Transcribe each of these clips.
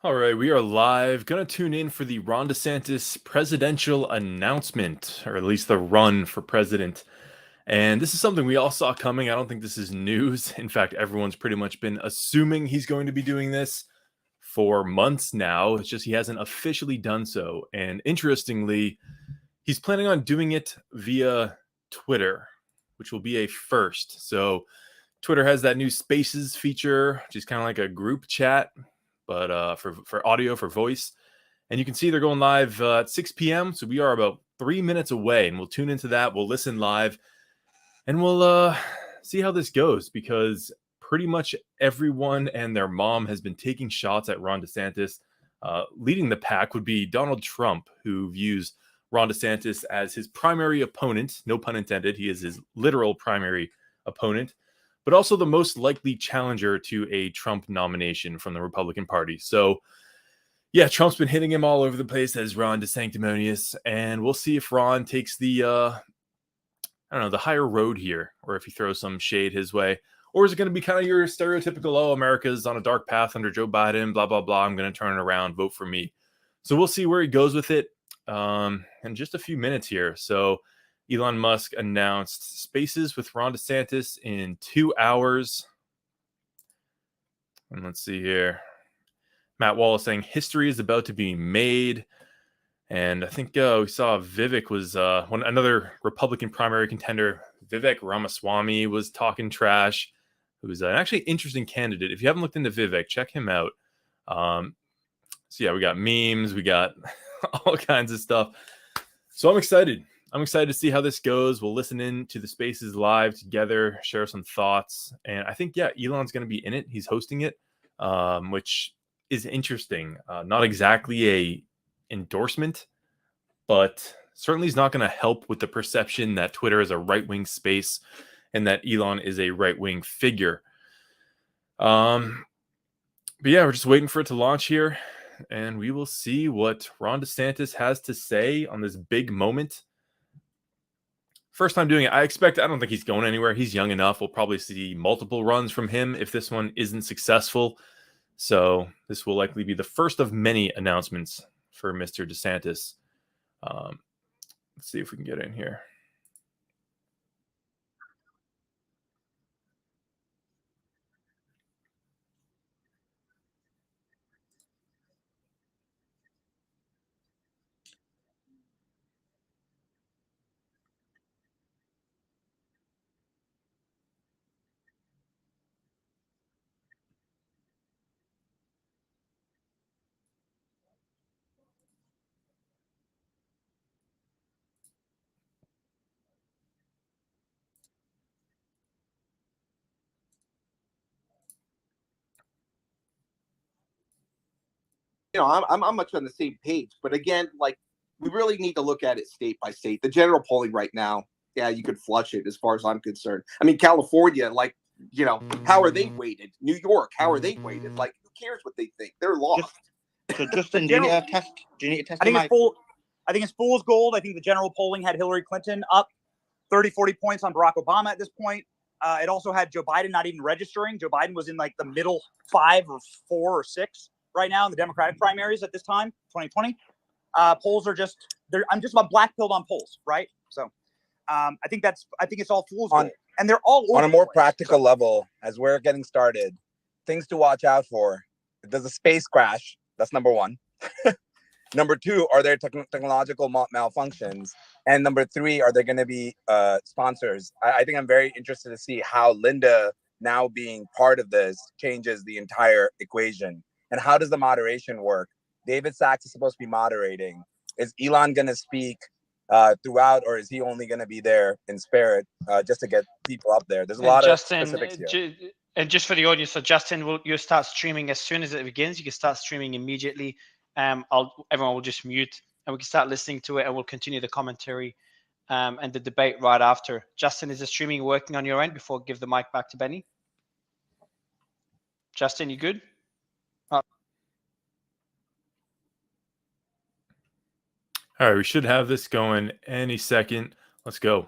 All right, we are live. Gonna tune in for the Ron DeSantis presidential announcement, or at least the run for president. And this is something we all saw coming. I don't think this is news. In fact, everyone's pretty much been assuming he's going to be doing this for months now. It's just he hasn't officially done so. And interestingly, he's planning on doing it via Twitter, which will be a first. So Twitter has that new Spaces feature, which is kind of like a group chat, but for audio, for voice. And you can see they're going live at 6 p.m. So we are about 3 minutes away, and we'll tune into that. We'll listen live, and we'll see how this goes, because pretty much everyone and their mom has been taking shots at Ron DeSantis. Leading the pack would be Donald Trump, who views Ron DeSantis as his primary opponent. No pun intended. He is his literal primary opponent, but also the most likely challenger to a Trump nomination from the Republican Party. So, yeah, Trump's been hitting him all over the place as Ron DeSanctimonious, and we'll see if Ron takes the, I don't know, the higher road here, or if he throws some shade his way. Or is it going to be kind of your stereotypical, oh, America's on a dark path under Joe Biden, blah, blah, blah, I'm going to turn it around, vote for me. So we'll see where he goes with it in just a few minutes here. So Elon Musk announced Spaces with Ron DeSantis in 2 hours. And let's see here. Matt Wallace saying history is about to be made. And I think we saw Vivek was another Republican primary contender. Vivek Ramaswamy was talking trash, who's an actually interesting candidate. If you haven't looked into Vivek, check him out. So yeah, we got memes, we got all kinds of stuff. So I'm excited. I'm excited to see how this goes. We'll listen in to the Spaces live together, share some thoughts. And I think, yeah, Elon's going to be in it. He's hosting it, which is interesting. Not exactly a endorsement, but certainly is not going to help with the perception that Twitter is a right-wing space and that Elon is a right-wing figure. But yeah, we're just waiting for it to launch here, and we will see what Ron DeSantis has to say on this big moment. First time doing it. I don't think he's going anywhere. He's young enough. We'll probably see multiple runs from him if this one isn't successful. So this will likely be the first of many announcements for Mr. DeSantis. Let's see if we can get in here. I'm much on the same page. But again, like, we really need to look at it state by state. The general polling right now, yeah, you could flush it as far as I'm concerned. I mean, California, like, how are they weighted? New York, how are they weighted? Like, who cares what they think? They're lost. So Justin, do you need to test? I think it's fool's gold. I think the general polling had Hillary Clinton up 30, 40 points on Barack Obama at this point. It also had Joe Biden not even registering. Joe Biden was in like the middle 5 or 4 or 6 right now in the Democratic primaries at this time, 2020. Polls are I'm just about black-pilled on polls, right? So I think it's all fool's gold. And they're all over on a more practical level, as we're getting started, things to watch out for. If there's a space crash, that's number one. Number 2, are there technological malfunctions? And number 3, are there going to be sponsors? I think I'm very interested to see how Linda now being part of this changes the entire equation. And how does the moderation work? David Sachs is supposed to be moderating. Is Elon going to speak throughout, or is he only going to be there in spirit just to get people up there? There's a lot of specifics here. And just for the audience, so Justin, you'll start streaming as soon as it begins. You can start streaming immediately. Everyone will just mute, and we can start listening to it, and we'll continue the commentary and the debate right after. Justin, is the streaming working on your end before I give the mic back to Benny? Justin, you good? All right, we should have this going any second. Let's go.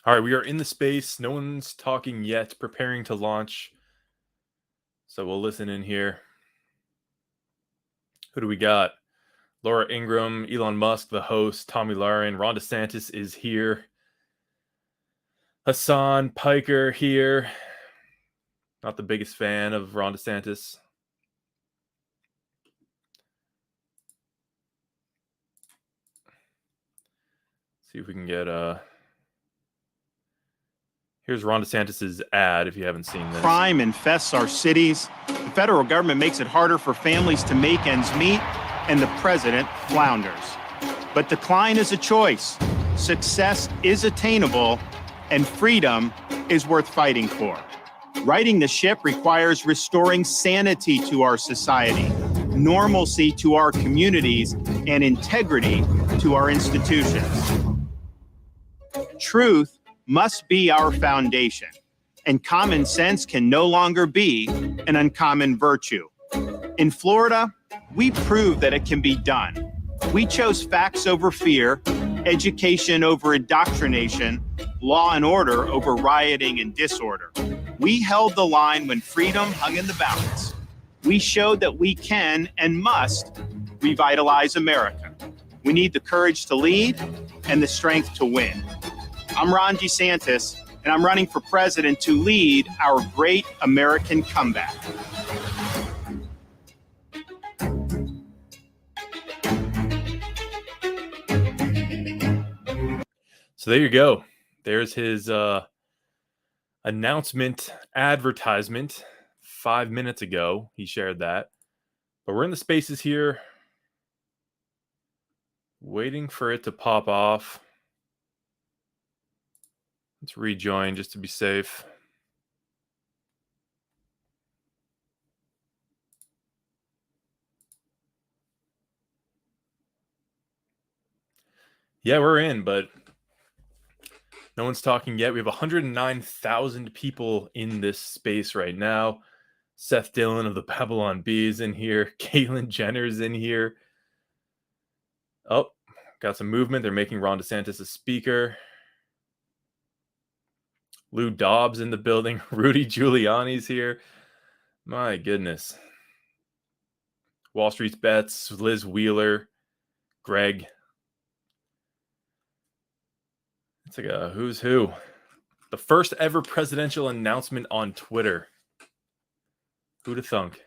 All right, we are in the space. No one's talking yet, preparing to launch. So we'll listen in here. Who do we got? Laura Ingraham, Elon Musk, the host, Tommy Lauren, Ron DeSantis is here. Hassan Piker here. Not the biggest fan of Ron DeSantis. See if we can get here's Ron DeSantis' ad if you haven't seen this. Crime infests our cities. The federal government makes it harder for families to make ends meet, and the president flounders. But decline is a choice. Success is attainable, and freedom is worth fighting for. Righting the ship requires restoring sanity to our society, normalcy to our communities, and integrity to our institutions. Truth must be our foundation, and common sense can no longer be an uncommon virtue. In Florida, we proved that it can be done. We chose facts over fear, education over indoctrination, law and order over rioting and disorder. We held the line when freedom hung in the balance. We showed that we can and must revitalize America. We need the courage to lead and the strength to win. I'm Ron DeSantis, and I'm running for president to lead our great American comeback. So there you go. There's his announcement advertisement 5 minutes ago. He shared that. But we're in the spaces here, waiting for it to pop off. Let's rejoin just to be safe. Yeah, we're in, but no one's talking yet. We have 109,000 people in this space right now. Seth Dillon of the Babylon Bee is in here. Caitlyn Jenner's in here. Oh, got some movement. They're making Ron DeSantis a speaker. Lou Dobbs in the building. Rudy Giuliani's here. My goodness. Wall Street's Bets. Liz Wheeler. Greg. It's like a who's who. The first ever presidential announcement on Twitter. Who'da thunk?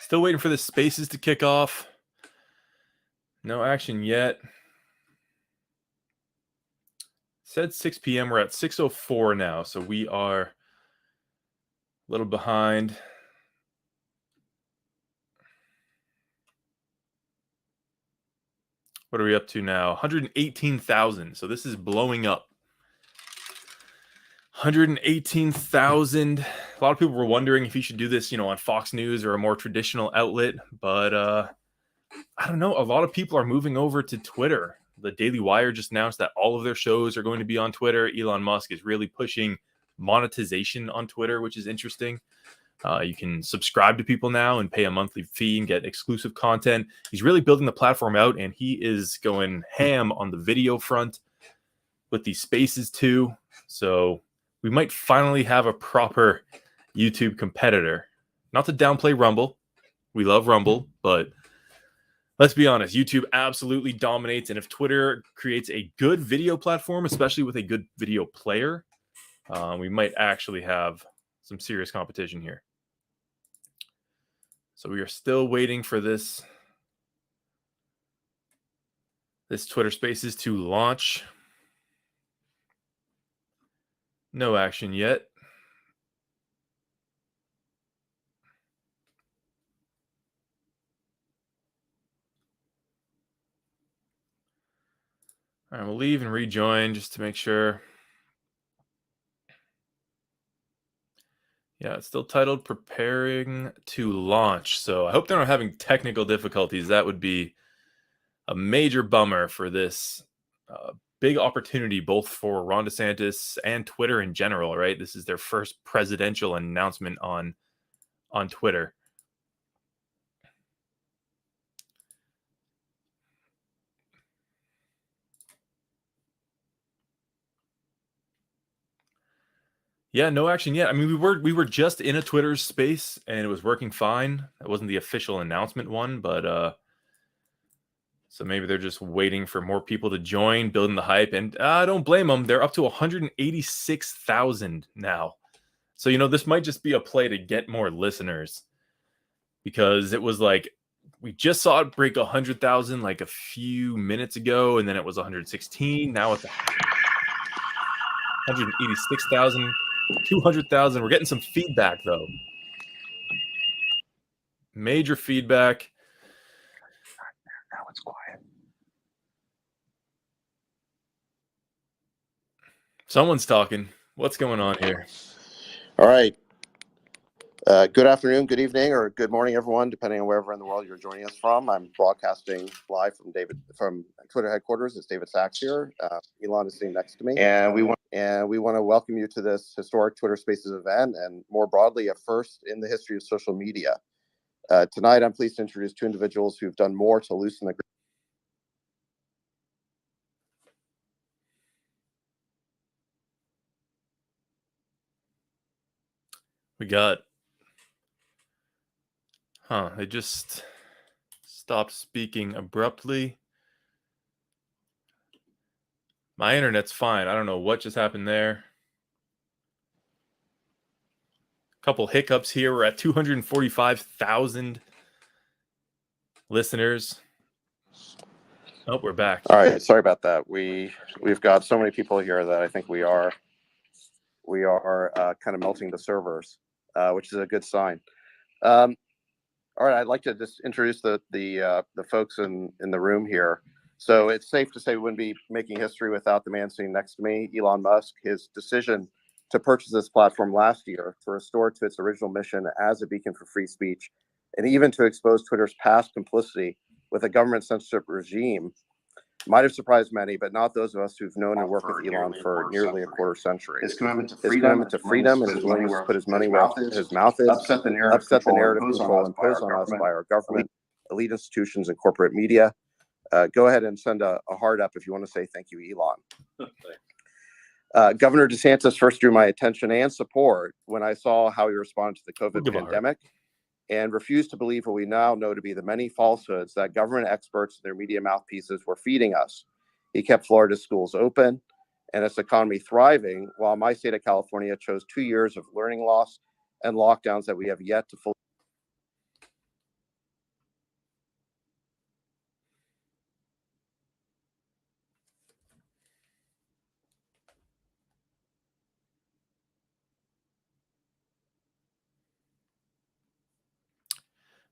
Still waiting for the spaces to kick off. No action yet. Said 6 p.m. We're at 6:04 now, so we are a little behind. What are we up to now? 118,000. So this is blowing up. 118,000. A lot of people were wondering if he should do this, on Fox News or a more traditional outlet. But I don't know. A lot of people are moving over to Twitter. The Daily Wire just announced that all of their shows are going to be on Twitter. Elon Musk is really pushing monetization on Twitter, which is interesting. You can subscribe to people now and pay a monthly fee and get exclusive content. He's really building the platform out, and he is going ham on the video front with these spaces too. So we might finally have a proper YouTube competitor. Not to downplay Rumble. We love Rumble, but let's be honest, YouTube absolutely dominates. And if Twitter creates a good video platform, especially with a good video player, we might actually have some serious competition here. So we are still waiting for this Twitter Spaces to launch. No action yet. All right, we'll leave and rejoin just to make sure. Yeah, it's still titled Preparing to Launch. So I hope they're not having technical difficulties. That would be a major bummer for this big opportunity both for Ron DeSantis and Twitter in general, right? This is their first presidential announcement on Twitter. Yeah, no action yet. I mean, we were just in a Twitter space and it was working fine. That wasn't the official announcement one, but so maybe they're just waiting for more people to join, building the hype. And I don't blame them. They're up to 186,000 now. So, this might just be a play to get more listeners, because it was like we just saw it break 100,000 like a few minutes ago, and then it was 116. Now it's 186,000. 200,000. We're getting some feedback, though. Major feedback. Now it's quiet. Someone's talking. What's going on here? All right. Good afternoon, good evening, or good morning, everyone, depending on wherever in the world you're joining us from. I'm broadcasting live from Twitter headquarters. It's David Sachs here. Elon is sitting next to me, and we want to welcome you to this historic Twitter Spaces event, and more broadly, a first in the history of social media. Tonight, I'm pleased to introduce two individuals who've done more to loosen the. We got. They just stopped speaking abruptly. My internet's fine. I don't know what just happened there. Couple hiccups here. We're at 245,000 listeners. Oh, we're back. All right, sorry about that. We've got so many people here that I think we are kind of melting the servers, which is a good sign. All right, I'd like to just introduce the folks in the room here. So it's safe to say we wouldn't be making history without the man sitting next to me, Elon Musk. His decision to purchase this platform last year to restore it to its original mission as a beacon for free speech, and even to expose Twitter's past complicity with a government censorship regime, might have surprised many, but not those of us who've known and worked with Elon for nearly a quarter century. His commitment to freedom and his willingness to put his money where his mouth is, upset the narrative control imposed on us by our government, elite institutions, and corporate media. Go ahead and send a heart up if you want to say thank you, Elon. Governor DeSantis first drew my attention and support when I saw how he responded to the COVID pandemic, and refused to believe what we now know to be the many falsehoods that government experts and their media mouthpieces were feeding us. He kept Florida's schools open and its economy thriving, while my state of California chose 2 years of learning loss and lockdowns that we have yet to fully.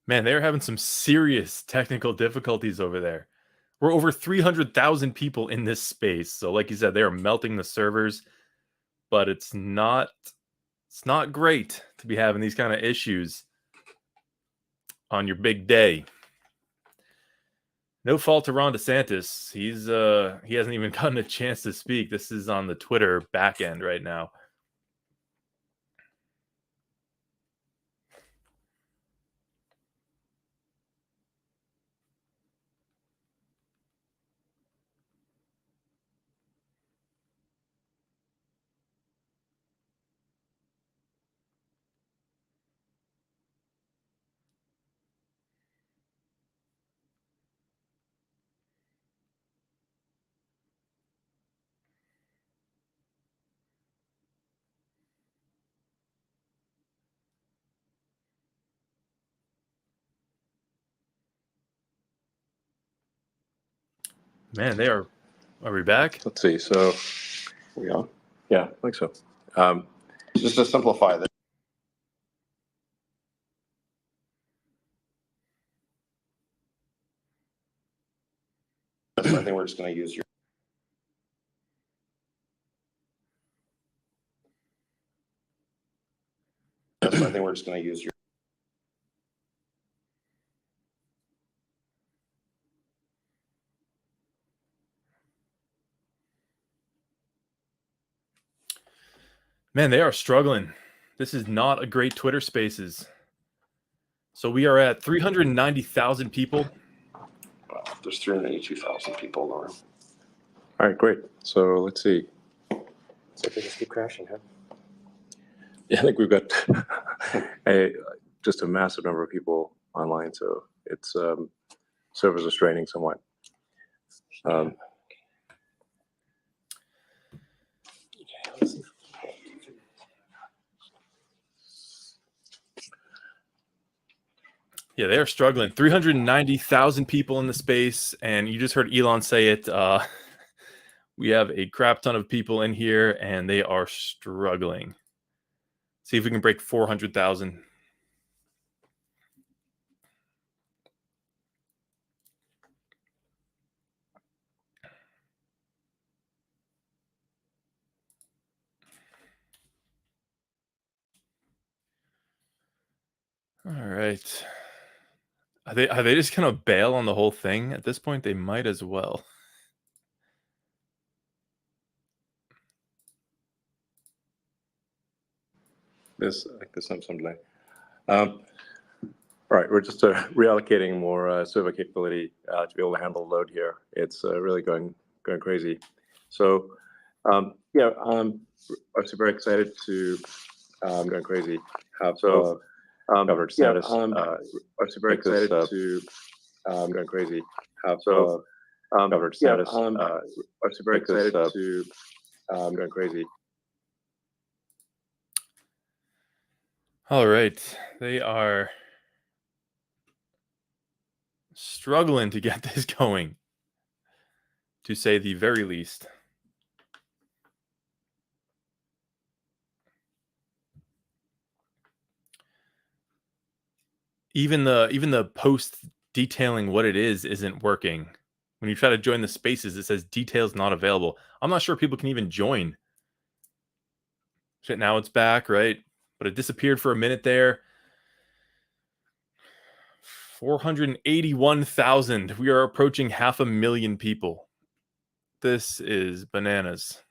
Man, they're having some serious technical difficulties over there. We're over 300,000 people in this space. So like you said, they are melting the servers, but it's not great to be having these kind of issues on your big day. No fault to Ron DeSantis. He hasn't even gotten a chance to speak. This is on the Twitter back end right now. Man, they are. Are we back? Let's see. So, we on? Yeah, I think so. Just to simplify this. I think we're just going to use your. I think we're just going to use your. Man, they are struggling. This is not a great Twitter Spaces. So we are at 390,000 people. Wow, there's 382,000 people in the room. All right, great. So let's see. So they just keep crashing, huh? Yeah, I think we've got just a massive number of people online, so it's servers are straining somewhat. Yeah, they are struggling. 390,000 people in the space, and you just heard Elon say it. We have a crap ton of people in here, and they are struggling. See if we can break 400,000. All right. Are they just gonna bail on the whole thing at this point? They might as well. I think there's some delay. All right, we're just reallocating more server capability to be able to handle the load here. It's really going crazy. So yeah, I'm very excited to going crazy. So Governor DeSantis, I'm very excited to going crazy. So Governor DeSantis, I'm very excited to going crazy. All right. They are struggling to get this going, to say the very least. Even the post detailing what it is isn't working. When you try to join the spaces, it says details not available. I'm not sure people can even join. Shit, now it's back, right? But it disappeared for a minute there. 481,000. We are approaching 500,000 people. This is bananas.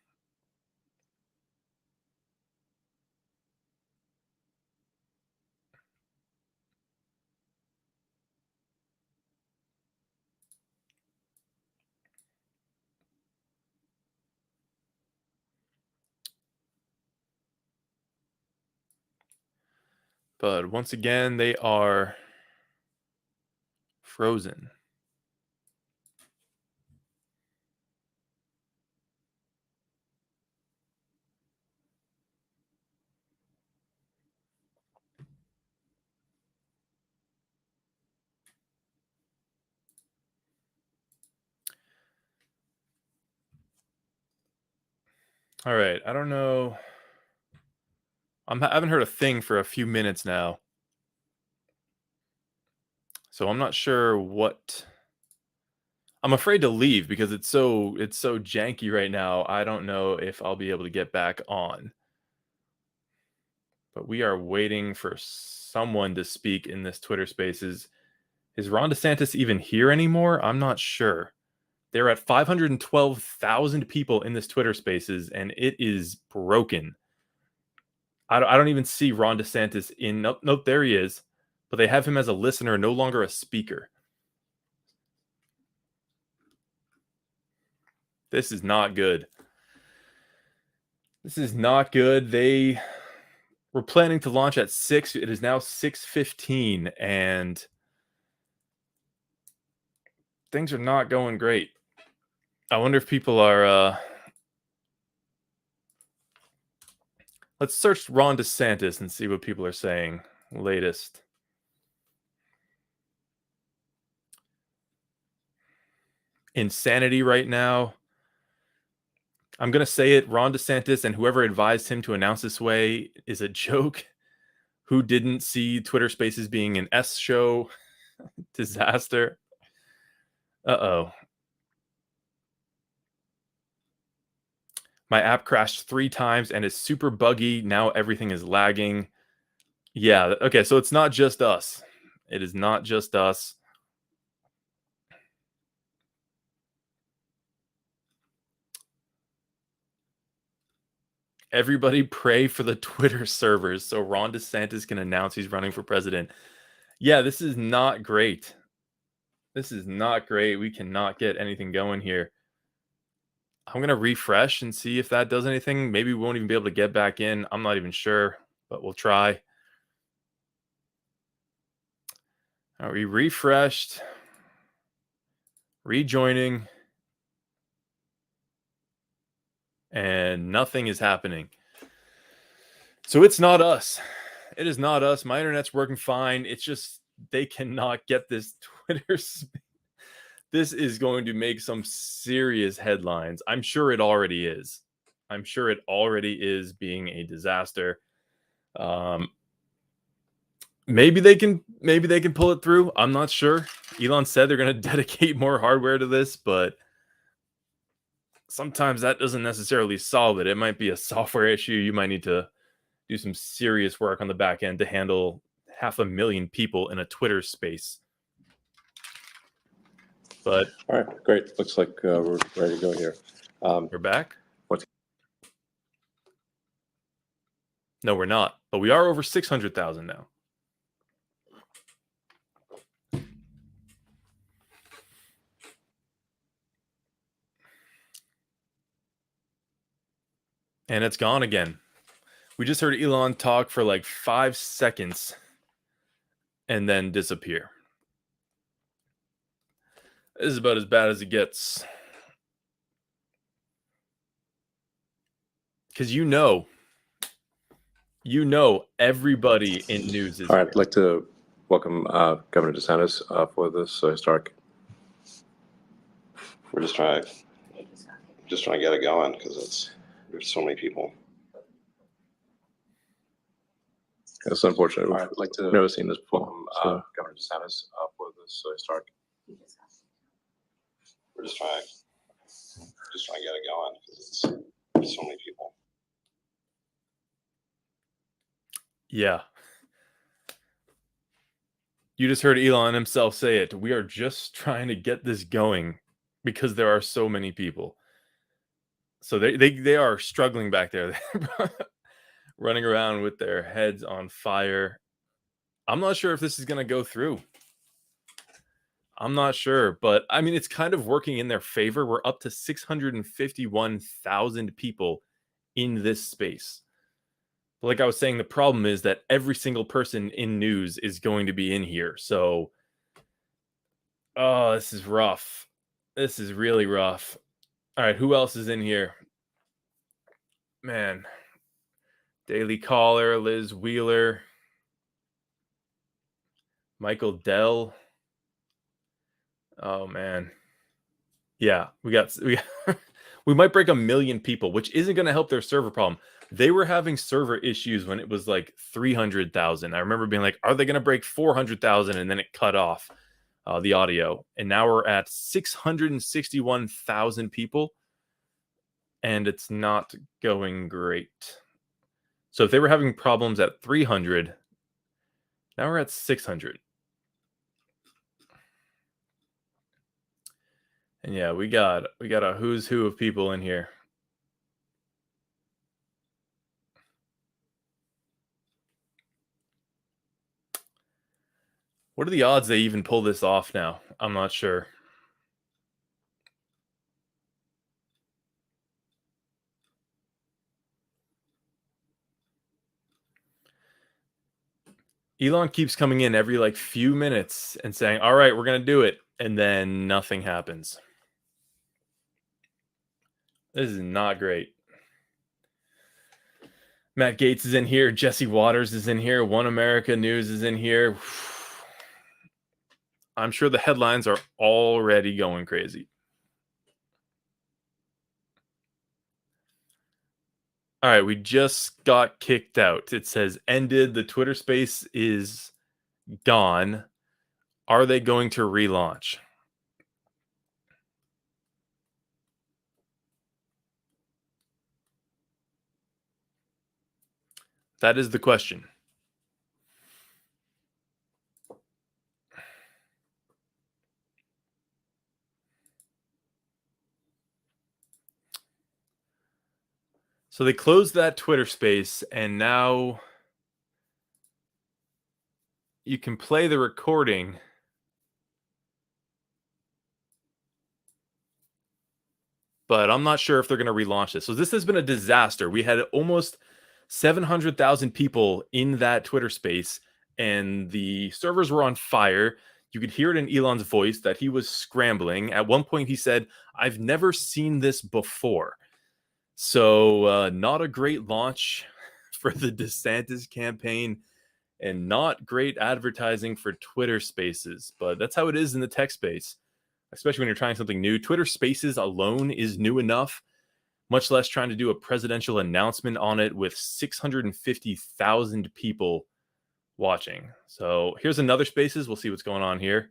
But once again, they are frozen. All right, I don't know. I haven't heard a thing for a few minutes now. So I'm not sure what. I'm afraid to leave because it's so janky right now. I don't know if I'll be able to get back on. But we are waiting for someone to speak in this Twitter Spaces. Is Ron DeSantis even here anymore? I'm not sure. They're at 512,000 people in this Twitter Spaces, and it is broken. I don't even see Ron DeSantis in. Nope, there he is. But they have him as a listener, no longer a speaker. This is not good. This is not good. They were planning to launch at 6. It is now 6:15, and things are not going great. I wonder if people are... Let's search Ron DeSantis and see what people are saying. Latest. Insanity right now. I'm going to say it. Ron DeSantis and whoever advised him to announce this way is a joke. Who didn't see Twitter Spaces being an S show? Disaster. Uh-oh. My app crashed 3 times and is super buggy. Now everything is lagging. Yeah, okay, so it's not just us. It is not just us. Everybody pray for the Twitter servers so Ron DeSantis can announce he's running for president. Yeah, this is not great. This is not great. We cannot get anything going here. I'm going to refresh and see if that does anything. Maybe we won't even be able to get back in. I'm not even sure, but we'll try. Are we refreshed? Rejoining. And nothing is happening. So it's not us. It is not us. My internet's working fine. It's just they cannot get this Twitter space. This is going to make some serious headlines. I'm sure it already is. I'm sure it already is being a disaster. Maybe they can pull it through. I'm not sure. Elon said they're going to dedicate more hardware to this, but sometimes that doesn't necessarily solve it. It might be a software issue. You might need to do some serious work on the back end to handle 500,000 people in a Twitter space. But All right, great. Looks like we're ready to go here. We're back? What's- No, we're not. But we are over 600,000 now. And it's gone again. We just heard Elon talk for like 5 seconds and then disappear. This is about as bad as it gets. Because you know everybody in news is All right, here. I'd like to welcome Governor DeSantis for this historic. We're just trying to get it going because there's so many people. It's unfortunate. All right, I'd like to We've never seen this before. welcome Governor DeSantis for this historic. We're just trying to get it going because there's so many people. Yeah. You just heard Elon himself say it. We are just trying to get this going because there are so many people. So they are struggling back there. They're running around with their heads on fire. I'm not sure if this is going to go through. I'm not sure, but I mean, it's kind of working in their favor. We're up to 651,000 people in this space. But like I was saying, the problem is that every single person in news is going to be in here. So, oh, this is rough. This is really rough. All right, who else is in here? Man, Daily Caller, Liz Wheeler, Michael Dell. Oh man, yeah, we might break 1 million people, which isn't going to help their server problem. They were having server issues when it was like 300,000. I remember being like, are they going to break 400,000? And then it cut off the audio. And now we're at 661,000 people. And it's not going great. So if they were having problems at 300, now we're at 600. And yeah, we got a who's who of people in here. What are the odds they even pull this off now? I'm not sure. Elon keeps coming in every like few minutes and saying, all right, we're going to do it. And then nothing happens. This is not great. Matt Gaetz is in here. Jesse Waters is in here. One America News is in here. I'm sure the headlines are already going crazy. All right, we just got kicked out. It says ended. The Twitter space is gone. Are they going to relaunch? That is the question. So they closed that Twitter space, and now you can play the recording. But I'm not sure if they're going to relaunch this. So this has been a disaster. We had almost 700,000 people in that Twitter space, and the servers were on fire. You could hear it in Elon's voice that he was scrambling. At one point, he said, "I've never seen this before." So not a great launch for the DeSantis campaign, and not great advertising for Twitter spaces. But that's how it is in the tech space, especially when you're trying something new. Twitter Spaces alone is new enough, much less trying to do a presidential announcement on it with 650,000 people watching. So here's another Spaces. We'll see what's going on here.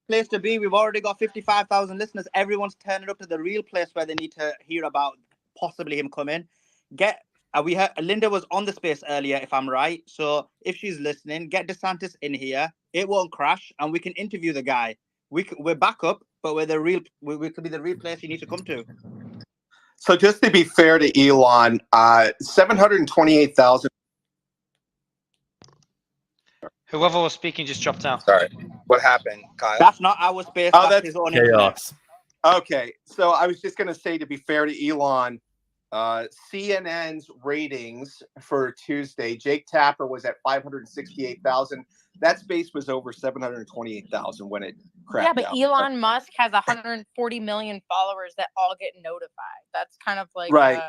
Place to be. We've already got 55,000 listeners. Everyone's turning up to the real place where they need to hear about possibly him coming. We heard Linda was on the space earlier, if I'm right. So if she's listening, get DeSantis in here. It won't crash, and we can interview the guy. We're back up, but we could be the real place you need to come to. So just to be fair to Elon, 728,000. Whoever was speaking just dropped out. Sorry. What happened, Kyle? That's not our space. Oh, that's that's his own internet. Chaos. Okay, so I was just going to say, to be fair to Elon, CNN's ratings for Tuesday, Jake Tapper was at 568,000. That space was over 728,000 when it crashed. Yeah, but Elon Musk has 140 million followers that all get notified. That's kind of like Right.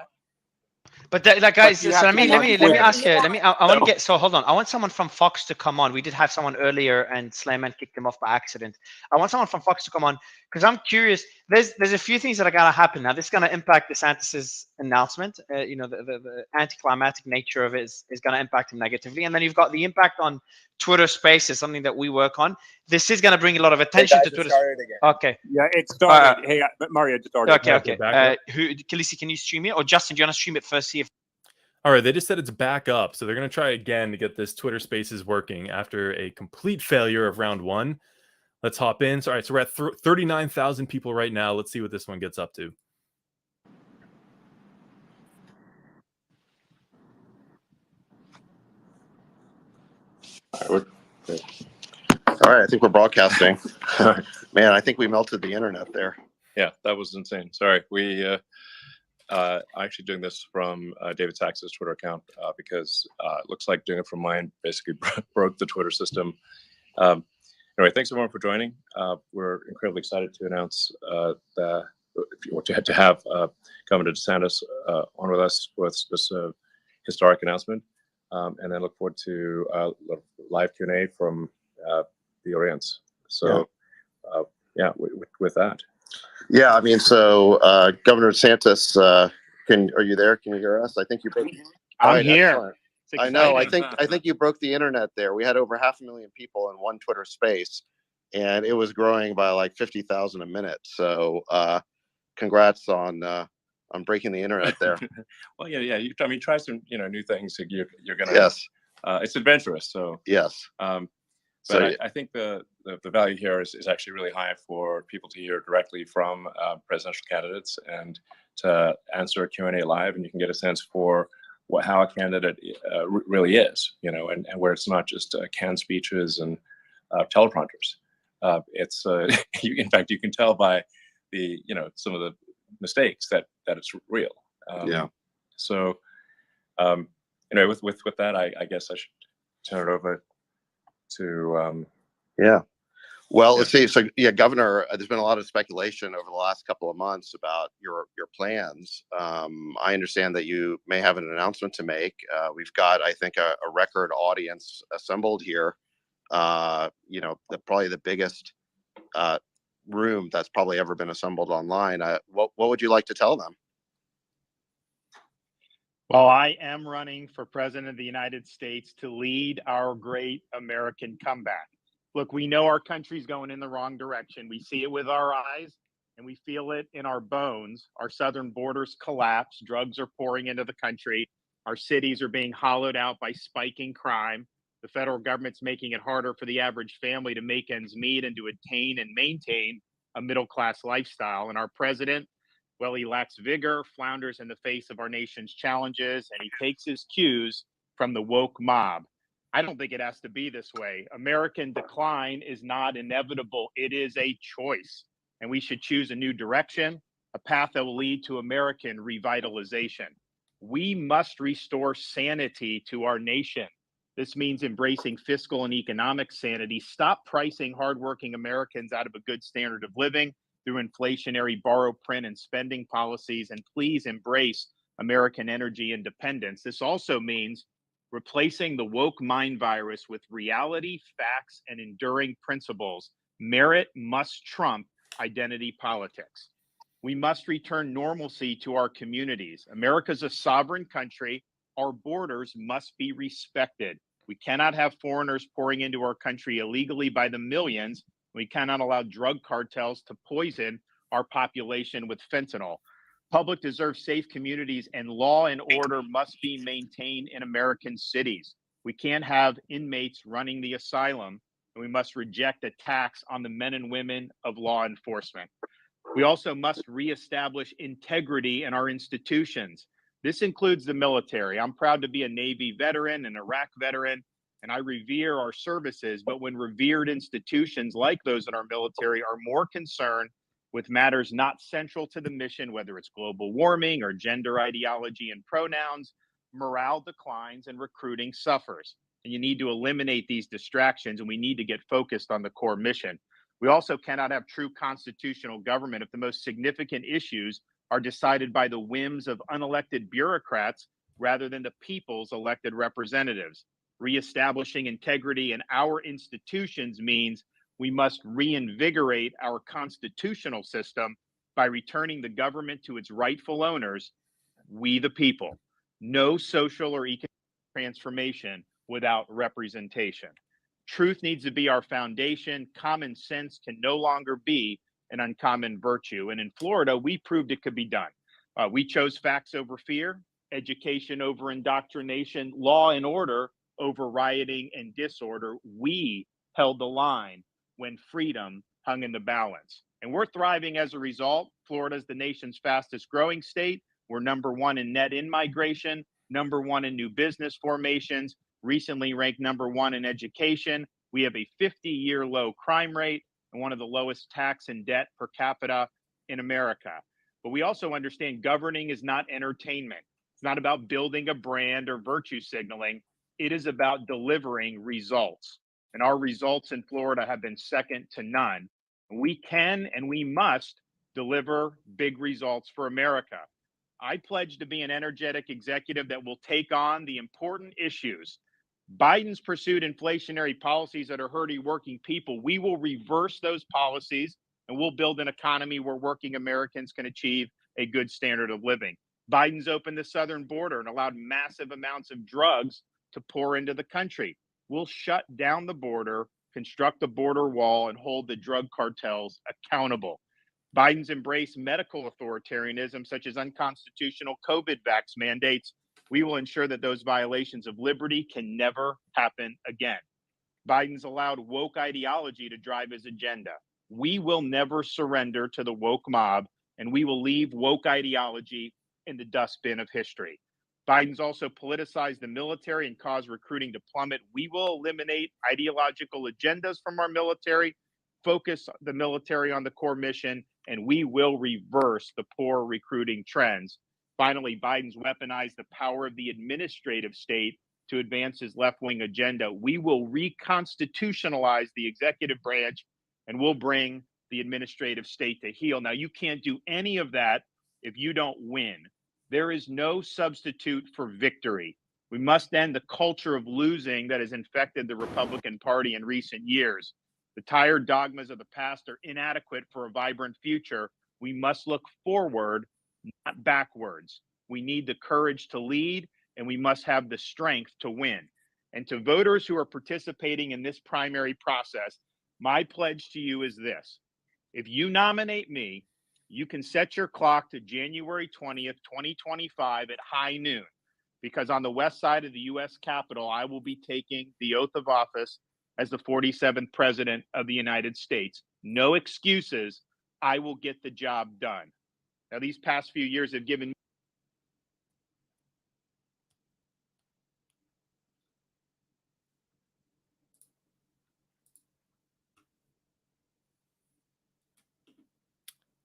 But that, guys, you so have let to me watch ask you. Twitter. I want to get. So hold on. I want someone from Fox to come on. We did have someone earlier, and Slayman kicked him off by accident. I want someone from Fox to come on because I'm curious. There's a few things that are gonna happen now. This is gonna impact DeSantis's announcement. The anticlimactic nature of it is gonna impact him negatively, and then you've got the impact on Twitter Spaces, something that we work on. This is gonna bring a lot of attention to Twitter. Okay. Yeah, it started. Hey, but Mario just started. Okay. Khaleesi, can you stream it, or Justin, do you want to stream it first? See if. All right, they just said it's back up, so they're going to try again to get this Twitter Spaces working after a complete failure of round one. Let's hop in. So, all right, so we're at 39,000 people right now. Let's see what this one gets up to. All right, I think we're broadcasting. Man, I think we melted the internet there. Yeah, that was insane. Sorry. We actually doing this from David Sachs's Twitter account because it looks like doing it from mine basically broke the Twitter system. Anyway, thanks everyone for joining. We're incredibly excited to announce that if you want to have Governor DeSantis on with us with this historic announcement, and then look forward to live Q&A from the audience. So, yeah, with that. Yeah, I mean, so Governor DeSantis, are you there? Can you hear us? I think you broke. I'm here. I know. I think you broke the internet there. We had over 500,000 people in one Twitter space, and it was growing by like 50,000 a minute. So, congrats on breaking the internet there. Well, yeah. I mean, try some new things. You're gonna. Yes. It's adventurous. So yes. But I think the value here is actually really high for people to hear directly from presidential candidates and to answer a Q&A live, and you can get a sense for how a candidate really is, and where it's not just canned speeches and teleprompters. It's in fact, you can tell by the some of the mistakes that it's real. Yeah. So anyway, with that, I guess I should turn it over to yeah. Well, let's see. So, yeah, Governor, there's been a lot of speculation over the last couple of months about your plans. I understand that you may have an announcement to make. We've got, I think, a record audience assembled here. Probably the biggest room that's probably ever been assembled online. What would you like to tell them? Well, I am running for president of the United States to lead our great American comeback. Look, we know our country's going in the wrong direction. We see it with our eyes and we feel it in our bones. Our southern borders collapse. Drugs are pouring into the country. Our cities are being hollowed out by spiking crime. The federal government's making it harder for the average family to make ends meet and to attain and maintain a middle-class lifestyle. And our president Well, he lacks vigor, flounders in the face of our nation's challenges, and he takes his cues from the woke mob. I don't think it has to be this way. American decline is not inevitable, it is a choice. And we should choose a new direction, a path that will lead to American revitalization. We must restore sanity to our nation. This means embracing fiscal and economic sanity. Stop pricing hardworking Americans out of a good standard of living through inflationary borrow, print, and spending policies. And please embrace American energy independence. This also means replacing the woke mind virus with reality, facts, and enduring principles. Merit must trump identity politics. We must return normalcy to our communities. America's a sovereign country. Our borders must be respected. We cannot have foreigners pouring into our country illegally by the millions. We cannot allow drug cartels to poison our population with fentanyl. Public deserves safe communities, and law and order must be maintained in American cities. We can't have inmates running the asylum, and we must reject attacks on the men and women of law enforcement. We also must reestablish integrity in our institutions. This includes the military. I'm proud to be a Navy veteran, an Iraq veteran, and I revere our services. But when revered institutions like those in our military are more concerned with matters not central to the mission, whether it's global warming or gender ideology and pronouns, morale declines and recruiting suffers. And you need to eliminate these distractions, and we need to get focused on the core mission. We also cannot have true constitutional government if the most significant issues are decided by the whims of unelected bureaucrats rather than the people's elected representatives. Reestablishing integrity in our institutions means we must reinvigorate our constitutional system by returning the government to its rightful owners, we the people. No social or economic transformation without representation. Truth needs to be our foundation. Common sense can no longer be an uncommon virtue. And in Florida, we proved it could be done. We chose facts over fear, education over indoctrination, law and order over rioting and disorder. We held the line when freedom hung in the balance. And we're thriving as a result. Florida is the nation's fastest growing state. We're number one in net in-migration, number one in new business formations, recently ranked number one in education. We have a 50-year low crime rate and one of the lowest tax and debt per capita in America. But we also understand governing is not entertainment. It's not about building a brand or virtue signaling. It is about delivering results. And our results in Florida have been second to none. We can and we must deliver big results for America. I pledge to be an energetic executive that will take on the important issues. Biden's pursued inflationary policies that are hurting working people. We will reverse those policies and we'll build an economy where working Americans can achieve a good standard of living. Biden's opened the southern border and allowed massive amounts of drugs to pour into the country. We'll shut down the border, construct a border wall, and hold the drug cartels accountable. Biden's embraced medical authoritarianism, such as unconstitutional COVID vax mandates. We will ensure that those violations of liberty can never happen again. Biden's allowed woke ideology to drive his agenda. We will never surrender to the woke mob, and we will leave woke ideology in the dustbin of history. Biden's also politicized the military and caused recruiting to plummet. We will eliminate ideological agendas from our military, focus the military on the core mission, and we will reverse the poor recruiting trends. Finally, Biden's weaponized the power of the administrative state to advance his left-wing agenda. We will reconstitutionalize the executive branch, and we'll bring the administrative state to heel. Now, you can't do any of that if you don't win. There is no substitute for victory. We must end the culture of losing that has infected the Republican Party in recent years. The tired dogmas of the past are inadequate for a vibrant future. We must look forward, not backwards. We need the courage to lead, and we must have the strength to win. And to voters who are participating in this primary process, my pledge to you is this. If you nominate me, you can set your clock to January 20th, 2025 at high noon, because on the west side of the U.S. Capitol, I will be taking the oath of office as the 47th President of the United States. No excuses. I will get the job done. Now, these past few years have given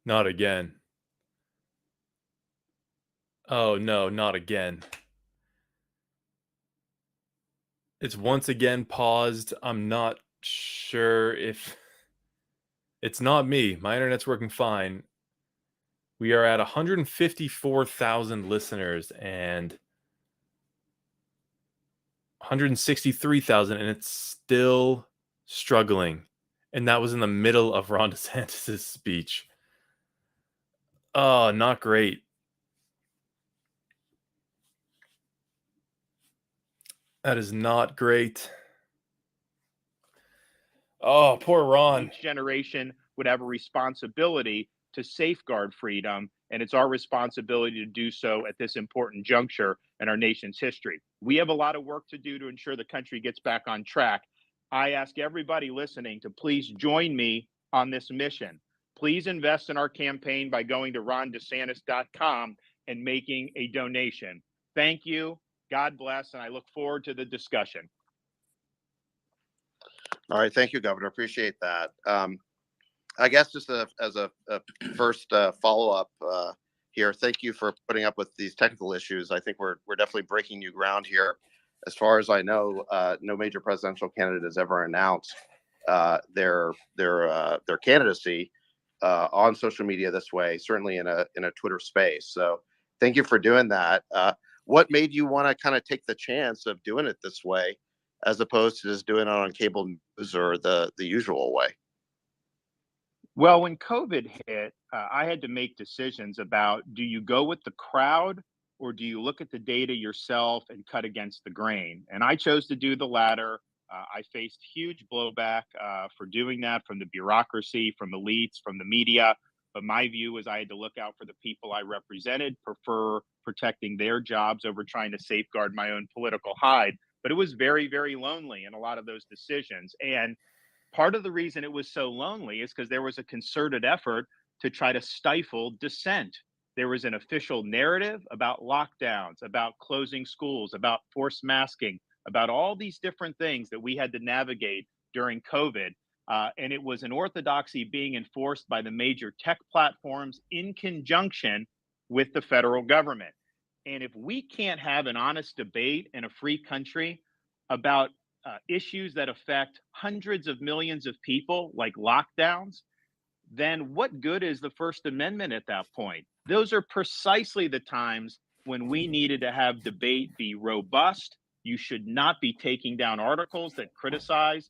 Not again. Oh no, not again. It's once again paused. I'm not sure if it's not me. My internet's working fine. We are at 154,000 listeners and 163,000, and it's still struggling. And that was in the middle of Ron DeSantis' speech. Oh, not great. That is not great. Oh, poor Ron. each generation would have a responsibility to safeguard freedom, and it's our responsibility to do so at this important juncture in our nation's history. We have a lot of work to do to ensure the country gets back on track. I ask everybody listening to please join me on this mission. Please invest in our campaign by going to rondesantis.com and making a donation. Thank you. God bless, and I look forward to the discussion. All right, thank you, Governor. Appreciate that. I guess just as a first follow-up here, thank you for putting up with these technical issues. I think we're definitely breaking new ground here. As far as I know, no major presidential candidate has ever announced their candidacy on social media this way. Certainly in a Twitter space. So thank you for doing that. What made you want to kind of take the chance of doing it this way, as opposed to just doing it on cable news or the usual way? Well, when COVID hit, I had to make decisions about, do you go with the crowd or do you look at the data yourself and cut against the grain? And I chose to do the latter. I faced huge blowback for doing that from the bureaucracy, from elites, from the media. But my view was I had to look out for the people I represented, prefer protecting their jobs over trying to safeguard my own political hide. But it was very, very lonely in a lot of those decisions. And part of the reason it was so lonely is because there was a concerted effort to try to stifle dissent. There was an official narrative about lockdowns, about closing schools, about forced masking, about all these different things that we had to navigate during COVID. And it was an orthodoxy being enforced by the major tech platforms in conjunction with the federal government. And if we can't have an honest debate in a free country about issues that affect hundreds of millions of people, like lockdowns, then what good is the First Amendment at that point? Those are precisely the times when we needed to have debate be robust. You should not be taking down articles that criticize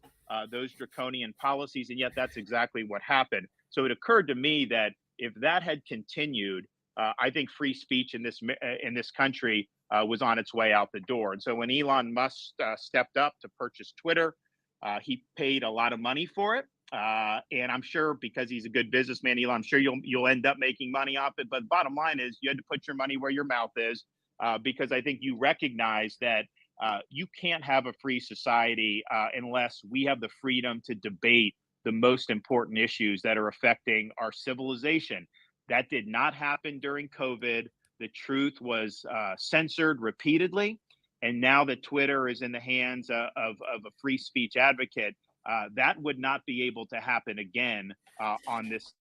those draconian policies, and yet that's exactly what happened. So it occurred to me that if that had continued, I think free speech in this country was on its way out the door. And so when Elon Musk stepped up to purchase Twitter, he paid a lot of money for it. And I'm sure because he's a good businessman, Elon, I'm sure you'll end up making money off it. But bottom line is you had to put your money where your mouth is, because I think you recognize that you can't have a free society unless we have the freedom to debate the most important issues that are affecting our civilization. That did not happen during COVID. The truth was censored repeatedly. And now that Twitter is in the hands of a free speech advocate, that would not be able to happen again on this.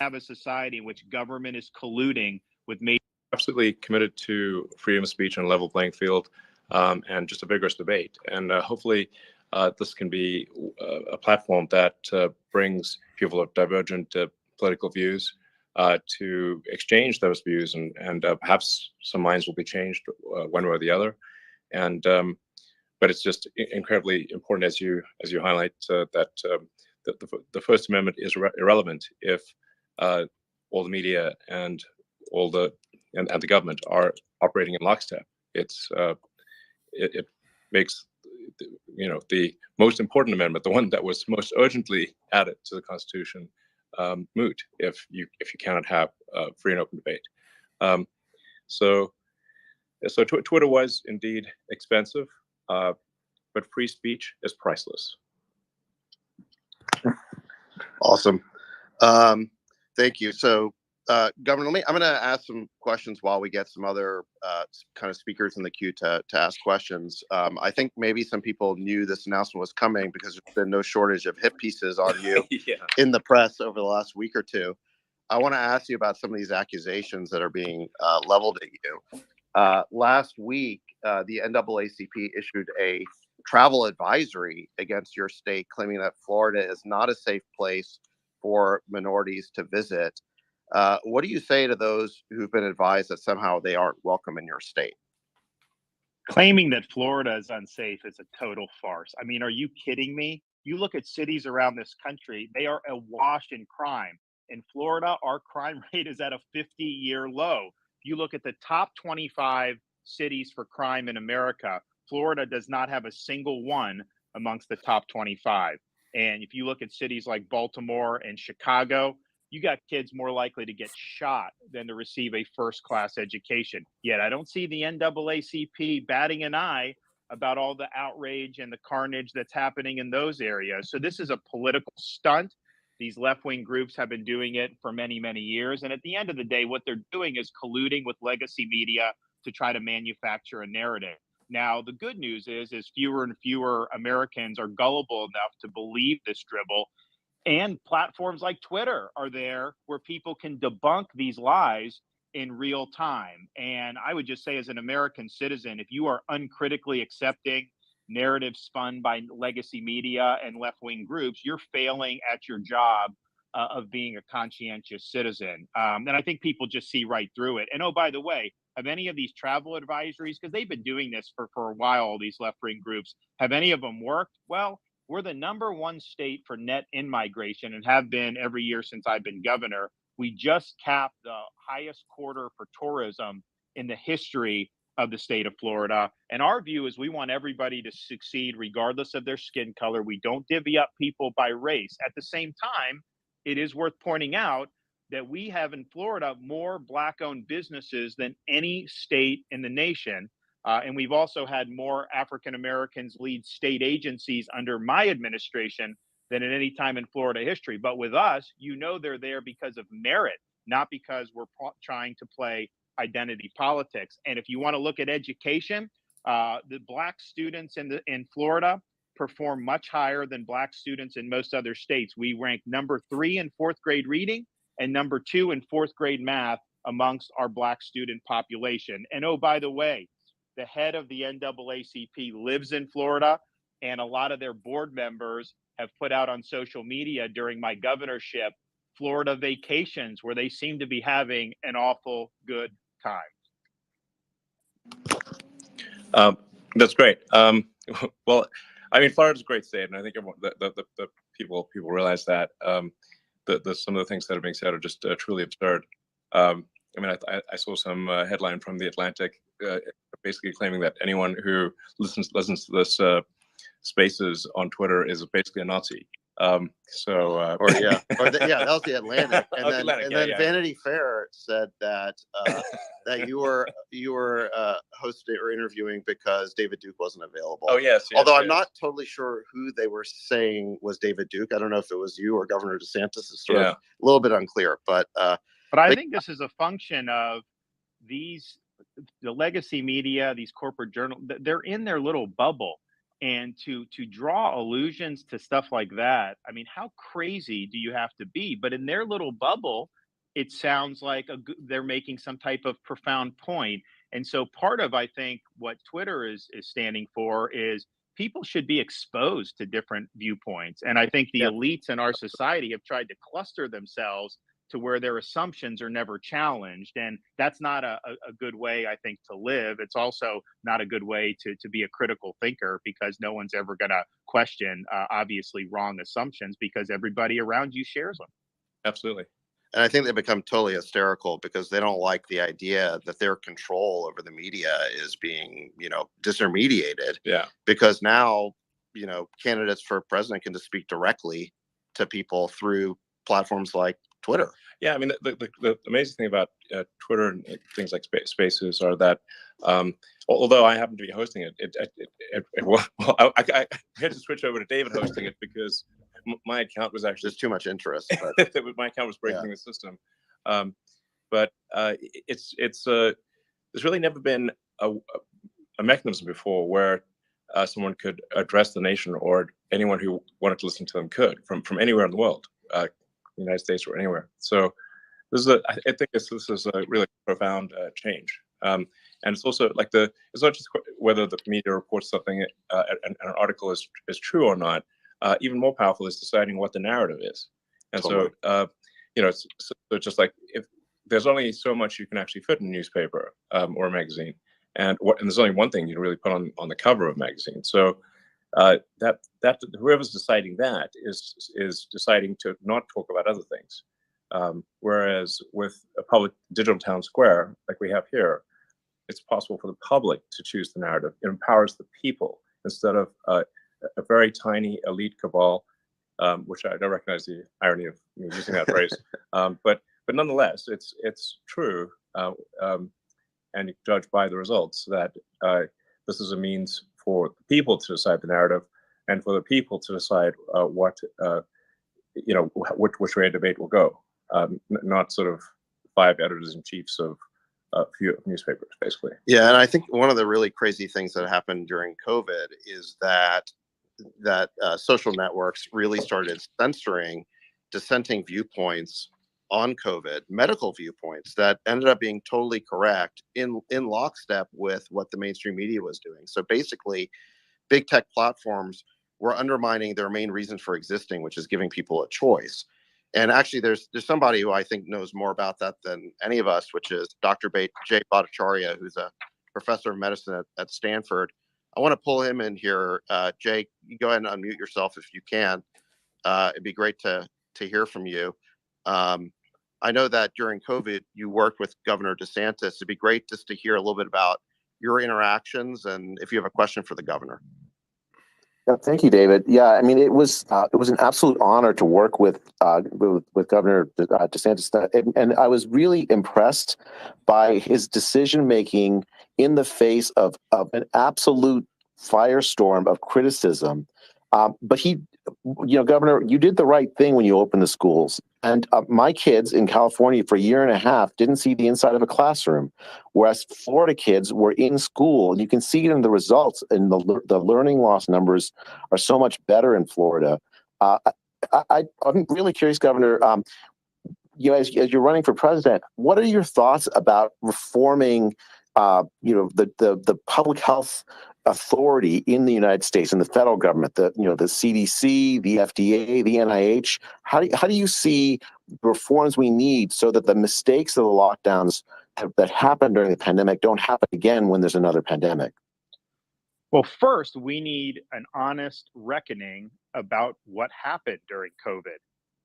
Have a society in which government is colluding with major. Absolutely committed to freedom of speech and a level playing field, and just a vigorous debate. And hopefully this can be a platform that brings people of divergent political views to exchange those views, and perhaps some minds will be changed one way or the other. And but it's just incredibly important, as you highlight, that the First Amendment is irrelevant if all the media and all the government are operating in lockstep. It makes the most important amendment, the one that was most urgently added to the Constitution, moot if you cannot have free and open debate. So So Twitter was indeed expensive, but free speech is priceless. Awesome. Thank you. So, Governor, I'm going to ask some questions while we get some other kind of speakers in the queue to ask questions. I think maybe some people knew this announcement was coming because there's been no shortage of hit pieces on you in the press over the last week or two. I want to ask you about some of these accusations that are being leveled at you. Last week, the NAACP issued a travel advisory against your state, claiming that Florida is not a safe place for minorities to visit. What do you say to those who've been advised that somehow they aren't welcome in your state? Claiming that Florida is unsafe is a total farce. I mean, are you kidding me? You look at cities around this country, they are awash in crime. In Florida, our crime rate is at a 50-year low. If you look at the top 25 cities for crime in America, Florida does not have a single one amongst the top 25. And if you look at cities like Baltimore and Chicago, you got kids more likely to get shot than to receive a first-class education. Yet I don't see the NAACP batting an eye about all the outrage and the carnage that's happening in those areas. So this is a political stunt. These left-wing groups have been doing it for many, many years. And at the end of the day, what they're doing is colluding with legacy media to try to manufacture a narrative. Now, the good news is fewer and fewer Americans are gullible enough to believe this dribble. And platforms like Twitter are there where people can debunk these lies in real time. And I would just say, as an American citizen, if you are uncritically accepting narratives spun by legacy media and left-wing groups, you're failing at your job of being a conscientious citizen. And I think people just see right through it. And oh, by the way, have any of these travel advisories, because they've been doing this for a while, all these left-wing groups, have any of them worked? Well, we're the #1 state for net in-migration and have been every year since I've been governor. We just capped the highest quarter for tourism in the history of the state of Florida. And our view is we want everybody to succeed regardless of their skin color. We don't divvy up people by race. At the same time, it is worth pointing out that we have in Florida more Black-owned businesses than any state in the nation. And we've also had more African Americans lead state agencies under my administration than at any time in Florida history. But with us, you know they're there because of merit, not because we're trying to play identity politics. And if you want to look at education, the Black students in Florida perform much higher than Black students in most other states. We rank #3 in 4th grade reading and #2 in 4th grade math amongst our Black student population. And oh, by the way, the head of the NAACP lives in Florida, and a lot of their board members have put out on social media during my governorship Florida vacations where they seem to be having an awful good time. That's great. Well, I mean, Florida's a great state, and I think the people realize that. Some of the things that are being said are just truly absurd. I mean, I saw some headline from The Atlantic basically claiming that anyone who listens to this Spaces on Twitter is basically a Nazi. That was The Atlantic, and then Vanity Fair said that that you were hosting or interviewing because David Duke wasn't available. Oh yes. Although I'm not totally sure who they were saying was David Duke. I don't know if it was you or Governor DeSantis. It's sort of a little bit unclear, but I think this is a function of the legacy media, these corporate journals. They're in their little bubble. And to draw allusions to stuff like that, I mean, how crazy do you have to be? But in their little bubble, it sounds like they're making some type of profound point. And so part of, I think, what Twitter is standing for is people should be exposed to different viewpoints. And I think the elites in our society have tried to cluster themselves to where their assumptions are never challenged. And that's not a good way, I think, to live. It's also not a good way to be a critical thinker, because no one's ever going to question obviously wrong assumptions because everybody around you shares them. Absolutely. And I think they become totally hysterical because they don't like the idea that their control over the media is being, disintermediated. Yeah. Because now, candidates for president can just speak directly to people through platforms like Twitter. Yeah, I mean, the amazing thing about Twitter and things like Spaces are that Although I happen to be hosting I had to switch over to David hosting it because my account was actually There's too much interest. But my account was breaking the system. But there's really never been a mechanism before where someone could address the nation, or anyone who wanted to listen to them could, from anywhere in the world, United States or anywhere. So I think this is a really profound change. And it's also like it's not just whether the media reports something, an article is true or not. Even more powerful is deciding what the narrative is. And Totally. so, it's just like, if there's only so much you can actually fit in a newspaper or a magazine, and there's only one thing you can really put on the cover of a magazine. So that whoever's deciding that is deciding to not talk about other things. Whereas with a public digital town square like we have here, it's possible for the public to choose the narrative. It empowers the people instead of a very tiny elite cabal, which I don't recognize the irony of me using that phrase. But nonetheless, it's true, and you judge by the results that this is a means for the people to decide the narrative, and for the people to decide which way a debate will go. Not sort of 5 editors-in-chiefs of a few newspapers, basically. Yeah, and I think one of the really crazy things that happened during COVID is that social networks really started censoring dissenting viewpoints on COVID, medical viewpoints that ended up being totally correct in lockstep with what the mainstream media was doing. So basically, big tech platforms were undermining their main reason for existing, which is giving people a choice. And actually, there's somebody who I think knows more about that than any of us, which is Dr. Jay Bhattacharya, who's a professor of medicine at Stanford. I want to pull him in here. Jay, you go ahead and unmute yourself if you can. It'd be great to hear from you. I know that during COVID, you worked with Governor DeSantis. It'd be great just to hear a little bit about your interactions, and if you have a question for the governor. Yeah, thank you, David. Yeah, I mean, it was an absolute honor to work with Governor DeSantis, and I was really impressed by his decision making in the face of an absolute firestorm of criticism. But Governor, you did the right thing when you opened the schools. And my kids in California for a year and a half didn't see the inside of a classroom, whereas Florida kids were in school. And you can see it in the results, and the learning loss numbers are so much better in Florida. I'm really curious, Governor, as you're running for president, what are your thoughts about reforming the public health authority in the United States and the federal government, the CDC, the FDA, the NIH? How do you see reforms we need so that the mistakes of the lockdowns that happened during the pandemic don't happen again when there's another pandemic? Well, first, we need an honest reckoning about what happened during COVID.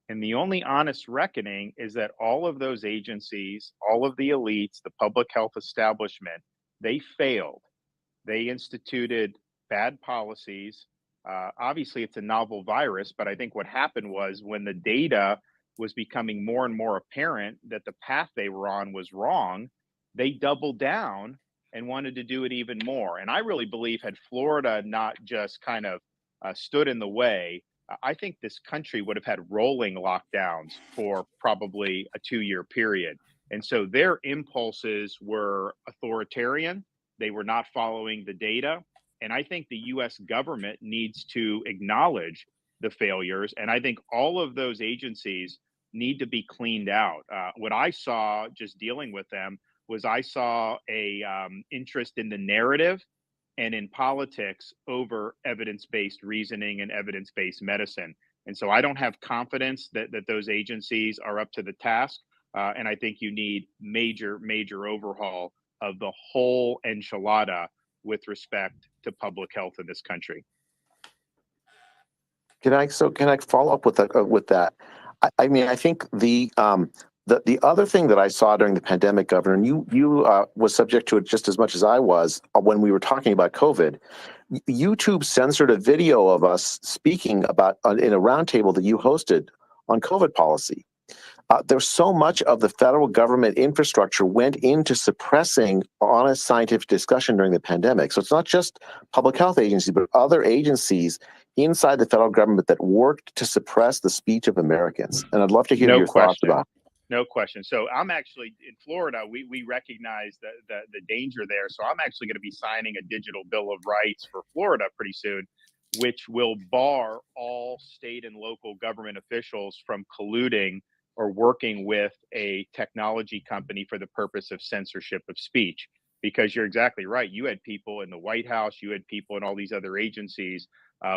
And the only honest reckoning is that all of those agencies, all of the elites, the public health establishment, they failed. They instituted bad policies. Obviously, it's a novel virus, but I think what happened was when the data was becoming more and more apparent that the path they were on was wrong, they doubled down and wanted to do it even more. And I really believe had Florida not just kind of stood in the way, I think this country would have had rolling lockdowns for probably a 2-year period. And so their impulses were authoritarian. They were not following the data. And I think the US government needs to acknowledge the failures. And I think all of those agencies need to be cleaned out. What I saw just dealing with them was I saw a interest in the narrative and in politics over evidence-based reasoning and evidence-based medicine. And so I don't have confidence that those agencies are up to the task. And I think you need major overhaul of the whole enchilada with respect to public health in this country. Can I follow up with that? I mean, I think the other thing that I saw during the pandemic, Governor, and you was subject to it just as much as I was when we were talking about COVID. YouTube censored a video of us speaking about in a roundtable that you hosted on COVID policy. there's so much of the federal government infrastructure went into suppressing honest scientific discussion during the pandemic. So it's not just public health agencies, but other agencies inside the federal government that worked to suppress the speech of Americans. And I'd love to hear No your thoughts question. about it. No question. So I'm actually in Florida. We recognize the danger there. So I'm actually going to be signing a digital bill of rights for Florida pretty soon, which will bar all state and local government officials from colluding or working with a technology company for the purpose of censorship of speech. Because you're exactly right. You had people in the White House, you had people in all these other agencies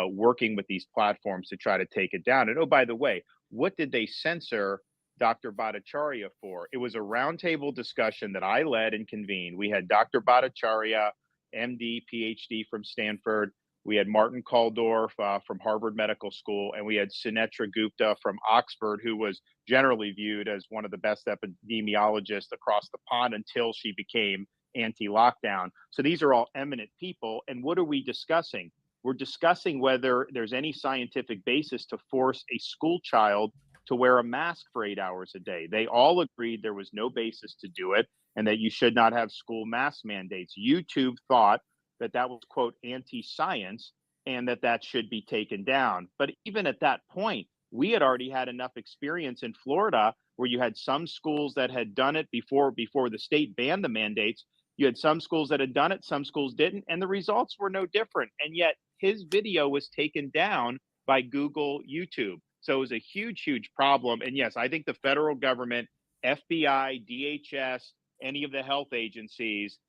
working with these platforms to try to take it down. And oh, by the way, what did they censor Dr. Bhattacharya for? It was a roundtable discussion that I led and convened. We had Dr. Bhattacharya, MD, PhD from Stanford. We had Martin Kulldorff from Harvard Medical School, and we had Sunetra Gupta from Oxford, who was generally viewed as one of the best epidemiologists across the pond until she became anti-lockdown. So these are all eminent people. And what are we discussing? We're discussing whether there's any scientific basis to force a school child to wear a mask for 8 hours a day. They all agreed there was no basis to do it and that you should not have school mask mandates. YouTube thought that that was, quote, anti-science and that should be taken down. But even at that point, we had already had enough experience in Florida where you had some schools that had done it before the state banned the mandates. You had some schools that had done it, some schools didn't, and the results were no different. And yet his video was taken down by Google YouTube. So it was a huge, huge problem. And yes, I think the federal government, FBI, DHS, any of the health agencies,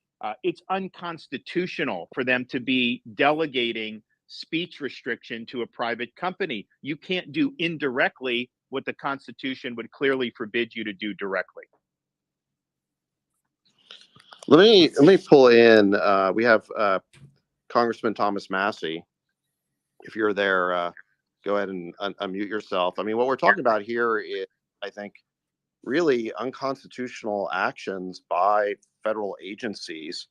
it's unconstitutional for them to be delegating speech restriction to a private company. You can't do indirectly what the Constitution would clearly forbid you to do directly. Let me pull in. We have Congressman Thomas Massey. If you're there, go ahead and unmute yourself. I mean, what we're talking about here is, I think, really unconstitutional actions by federal agencies.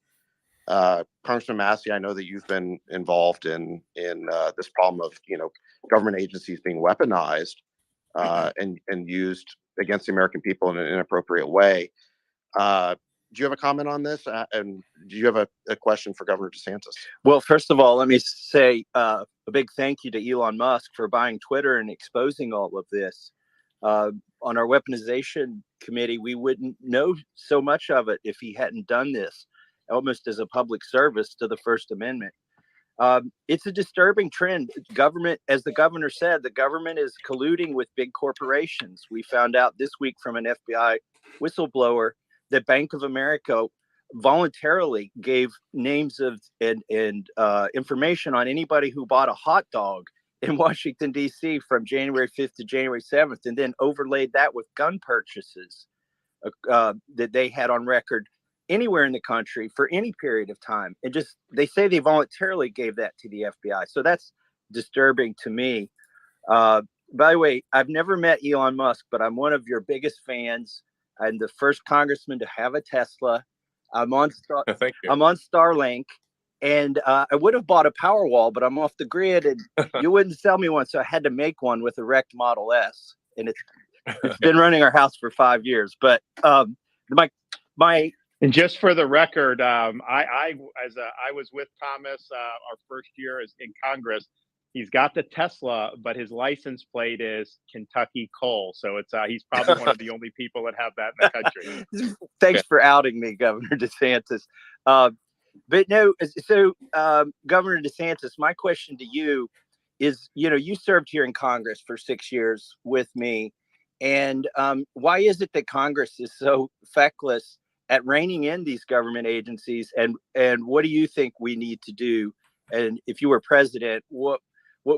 Congressman Massey, I know that you've been involved in this problem of government agencies being weaponized and used against the American people in an inappropriate way. Do you have a comment on this? And do you have a question for Governor DeSantis? Well, first of all, let me say a big thank you to Elon Musk for buying Twitter and exposing all of this. On our weaponization committee, we wouldn't know so much of it if he hadn't done this, almost as a public service to the First Amendment. It's a disturbing trend. Government, as the governor said, the government is colluding with big corporations. We found out this week from an FBI whistleblower that Bank of America voluntarily gave names of and information on anybody who bought a hot dog in Washington, D.C. from January 5th to January 7th, and then overlaid that with gun purchases that they had on record anywhere in the country for any period of time. And just, they say they voluntarily gave that to the FBI. So that's disturbing to me. By the way, I've never met Elon Musk, but I'm one of your biggest fans. I'm the first congressman to have a Tesla. I'm on Starlink, and I would have bought a Powerwall, but I'm off the grid, and you wouldn't sell me one, so I had to make one with a wrecked Model S, and it's been running our house for 5 years. But my and just for the record, I was with Thomas our first year in Congress. He's got the Tesla, but his license plate is Kentucky Coal. So it's he's probably one of the only people that have that in the country. Thanks for outing me, Governor DeSantis. But no, so Governor DeSantis, my question to you is, you served here in Congress for 6 years with me. And why is it that Congress is so feckless at reining in these government agencies? And what do you think we need to do? And if you were president, what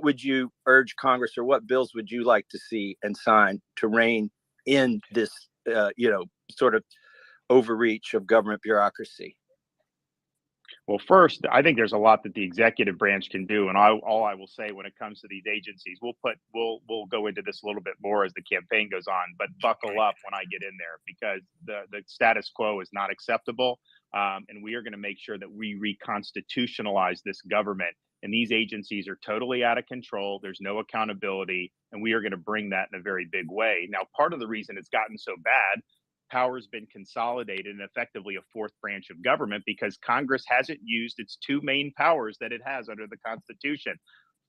would you urge Congress, or what bills would you like to see and sign to rein in this, sort of overreach of government bureaucracy? Well, first, I think there's a lot that the executive branch can do, and all I will say when it comes to these agencies, we'll go into this a little bit more as the campaign goes on. But buckle up when I get in there, because the status quo is not acceptable, and we are going to make sure that we reconstitutionalize this government. And these agencies are totally out of control. There's no accountability, and we are going to bring that in a very big way. Now, part of the reason it's gotten so bad, power's been consolidated and effectively a fourth branch of government because Congress hasn't used its two main powers that it has under the Constitution.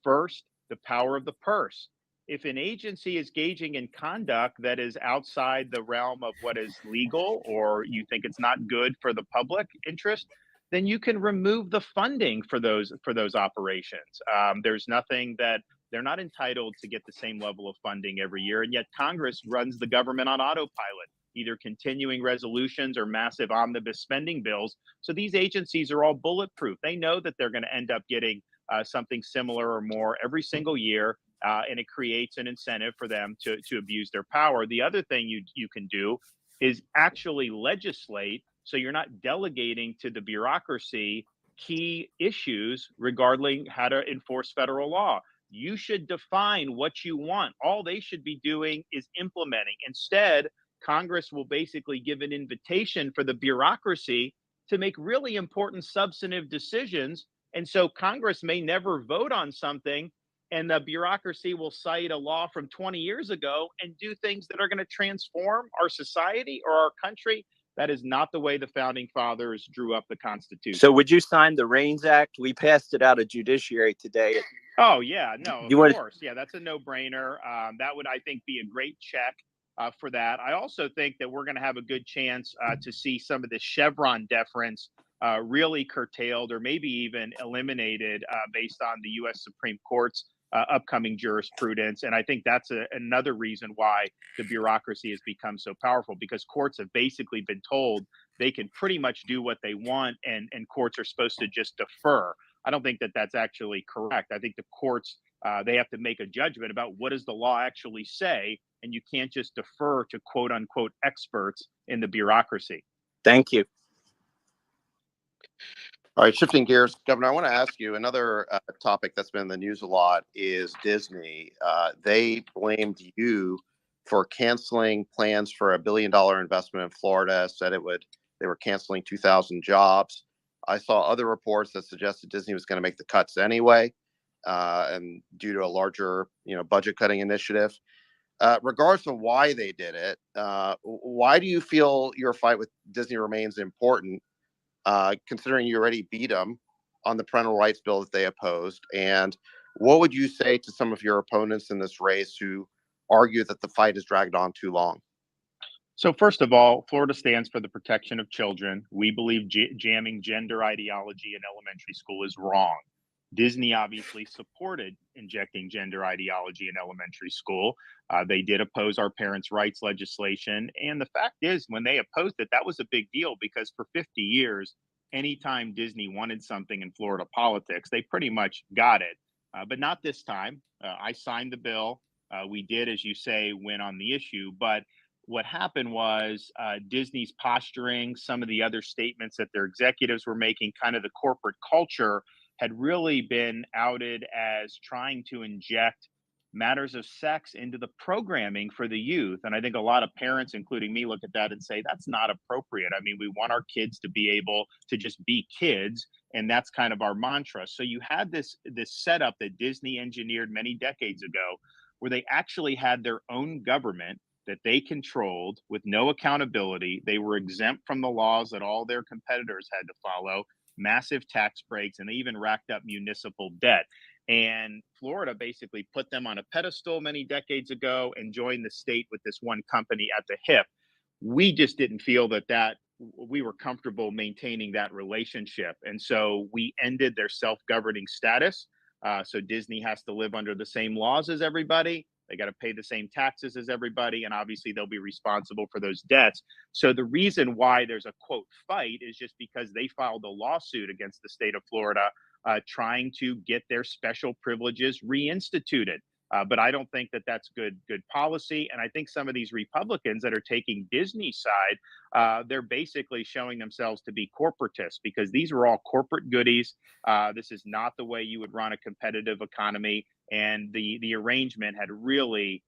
First, the power of the purse. If an agency is engaging in conduct that is outside the realm of what is legal, or you think it's not good for the public interest, then you can remove the funding for those operations. There's nothing that they're not entitled to get the same level of funding every year, and yet Congress runs the government on autopilot, either continuing resolutions or massive omnibus spending bills. So these agencies are all bulletproof. They know that they're going to end up getting something similar or more every single year, and it creates an incentive for them to abuse their power. The other thing you can do is actually legislate, so you're not delegating to the bureaucracy key issues regarding how to enforce federal law. You should define what you want. All they should be doing is implementing. Instead, Congress will basically give an invitation for the bureaucracy to make really important substantive decisions. And so Congress may never vote on something, and the bureaucracy will cite a law from 20 years ago and do things that are going to transform our society or our country. That is not the way the founding fathers drew up the Constitution. So would you sign the Reins Act? We passed it out of judiciary today. Oh, yeah, no, of course. Yeah, that's a no-brainer. That would, I think, be a great check for that. I also think that we're going to have a good chance to see some of the Chevron deference really curtailed or maybe even eliminated based on the U.S. Supreme Court's upcoming jurisprudence. And I think that's another reason why the bureaucracy has become so powerful, because courts have basically been told they can pretty much do what they want, and courts are supposed to just defer. I don't think that that's actually correct. I think the courts, they have to make a judgment about what does the law actually say, and you can't just defer to quote unquote experts in the bureaucracy. Thank you. All right, shifting gears, Governor, I want to ask you another topic that's been in the news a lot is Disney. They blamed you for canceling plans for $1 billion investment in Florida, said they were canceling 2,000 jobs. I saw other reports that suggested Disney was going to make the cuts anyway, and due to a larger, budget cutting initiative. Regardless of why they did it, why do you feel your fight with Disney remains important, considering you already beat them on the parental rights bill that they opposed? And what would you say to some of your opponents in this race who argue that the fight has dragged on too long? So first of all, Florida stands for the protection of children. We believe jamming gender ideology in elementary school is wrong. Disney obviously supported injecting gender ideology in elementary school. They did oppose our parents' rights legislation. And the fact is, when they opposed it, that was a big deal, because for 50 years, anytime Disney wanted something in Florida politics, they pretty much got it. But not this time. I signed the bill. We did, as you say, win on the issue. But what happened was Disney's posturing, some of the other statements that their executives were making, kind of the corporate culture, had really been outed as trying to inject matters of sex into the programming for the youth. And I think a lot of parents, including me, look at that and say, that's not appropriate. I mean, we want our kids to be able to just be kids. And that's kind of our mantra. So you had this setup that Disney engineered many decades ago, where they actually had their own government that they controlled with no accountability. They were exempt from the laws that all their competitors had to follow, massive tax breaks, and they even racked up municipal debt. And Florida basically put them on a pedestal many decades ago and joined the state with this one company at the hip. We just didn't feel that we were comfortable maintaining that relationship. And so we ended their self-governing status. So Disney has to live under the same laws as everybody. They got to pay the same taxes as everybody, and obviously they'll be responsible for those debts. So the reason why there's a quote fight is just because they filed a lawsuit against the state of Florida, trying to get their special privileges reinstituted. But I don't think that that's good policy. And I think some of these Republicans that are taking Disney's side, they're basically showing themselves to be corporatists, because these are all corporate goodies. This is not the way you would run a competitive economy. And the arrangement had really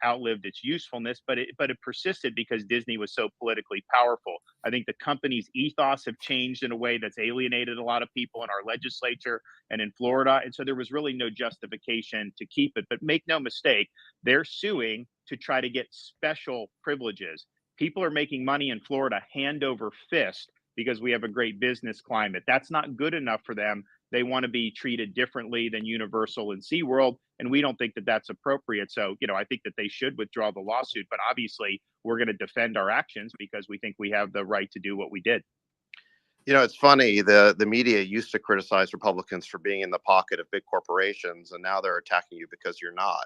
outlived its usefulness, but it persisted because Disney was so politically powerful. I think the company's ethos have changed in a way that's alienated a lot of people in our legislature and in Florida, and so there was really no justification to keep it. But make no mistake, they're suing to try to get special privileges. People are making money in Florida hand over fist because we have a great business climate. That's not good enough for them. They want to be treated differently than Universal and SeaWorld, and we don't think that that's appropriate. So, I think that they should withdraw the lawsuit, but obviously we're going to defend our actions because we think we have the right to do what we did. It's funny. The media used to criticize Republicans for being in the pocket of big corporations, and now they're attacking you because you're not.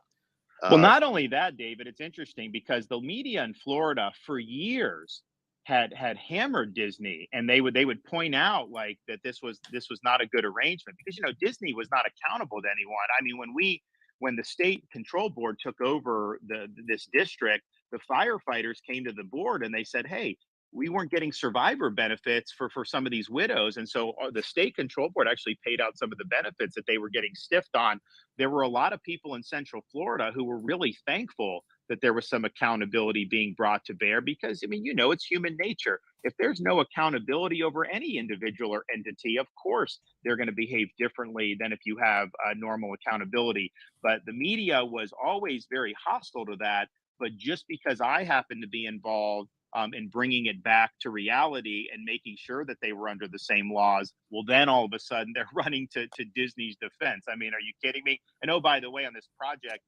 Well, not only that, David, it's interesting because the media in Florida for years had hammered Disney, and they would point out like that this was not a good arrangement because Disney was not accountable to anyone. I mean, when the state control board took over this district, the firefighters came to the board and they said, "Hey, we weren't getting survivor benefits for some of these widows," and so the state control board actually paid out some of the benefits that they were getting stiffed on. There were a lot of people in Central Florida who were really thankful that there was some accountability being brought to bear because, it's human nature. If there's no accountability over any individual or entity, of course, they're going to behave differently than if you have normal accountability. But the media was always very hostile to that. But just because I happen to be involved in bringing it back to reality and making sure that they were under the same laws, well, then all of a sudden they're running to Disney's defense. I mean, are you kidding me? And oh, by the way, on this project,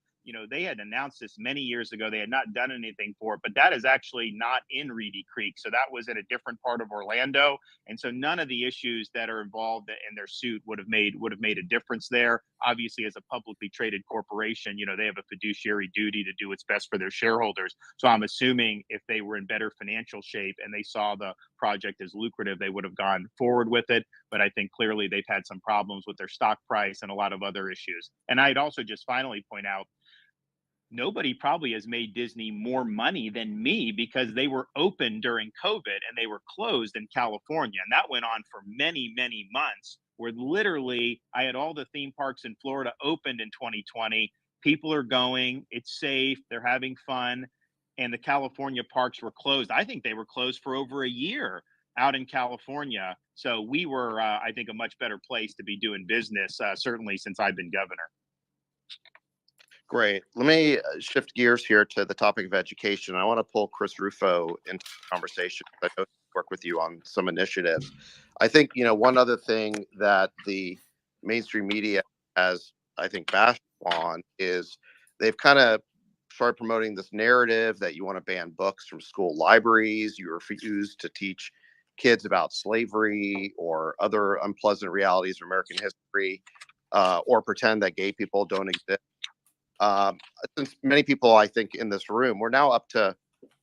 they had announced this many years ago. They had not done anything for it, but that is actually not in Reedy Creek. So that was in a different part of Orlando. And so none of the issues that are involved in their suit would have made a difference there. Obviously, as a publicly traded corporation, they have a fiduciary duty to do what's best for their shareholders. So I'm assuming if they were in better financial shape and they saw the project as lucrative, they would have gone forward with it. But I think clearly they've had some problems with their stock price and a lot of other issues. And I'd also just finally point out, nobody probably has made Disney more money than me because they were open during COVID and they were closed in California. And that went on for many, many months, where literally I had all the theme parks in Florida opened in 2020. People are going, it's safe, they're having fun. And the California parks were closed. I think they were closed for over a year out in California. So we were, I think, a much better place to be doing business, certainly since I've been governor. Great. Let me shift gears here to the topic of education. I want to pull Chris Rufo into the conversation. I know work with you on some initiatives. I think, one other thing that the mainstream media has, I think, bashed on is they've kind of started promoting this narrative that you want to ban books from school libraries. You refuse to teach kids about slavery or other unpleasant realities of American history, or pretend that gay people don't exist. Since many people, I think, in this room, we're now up to,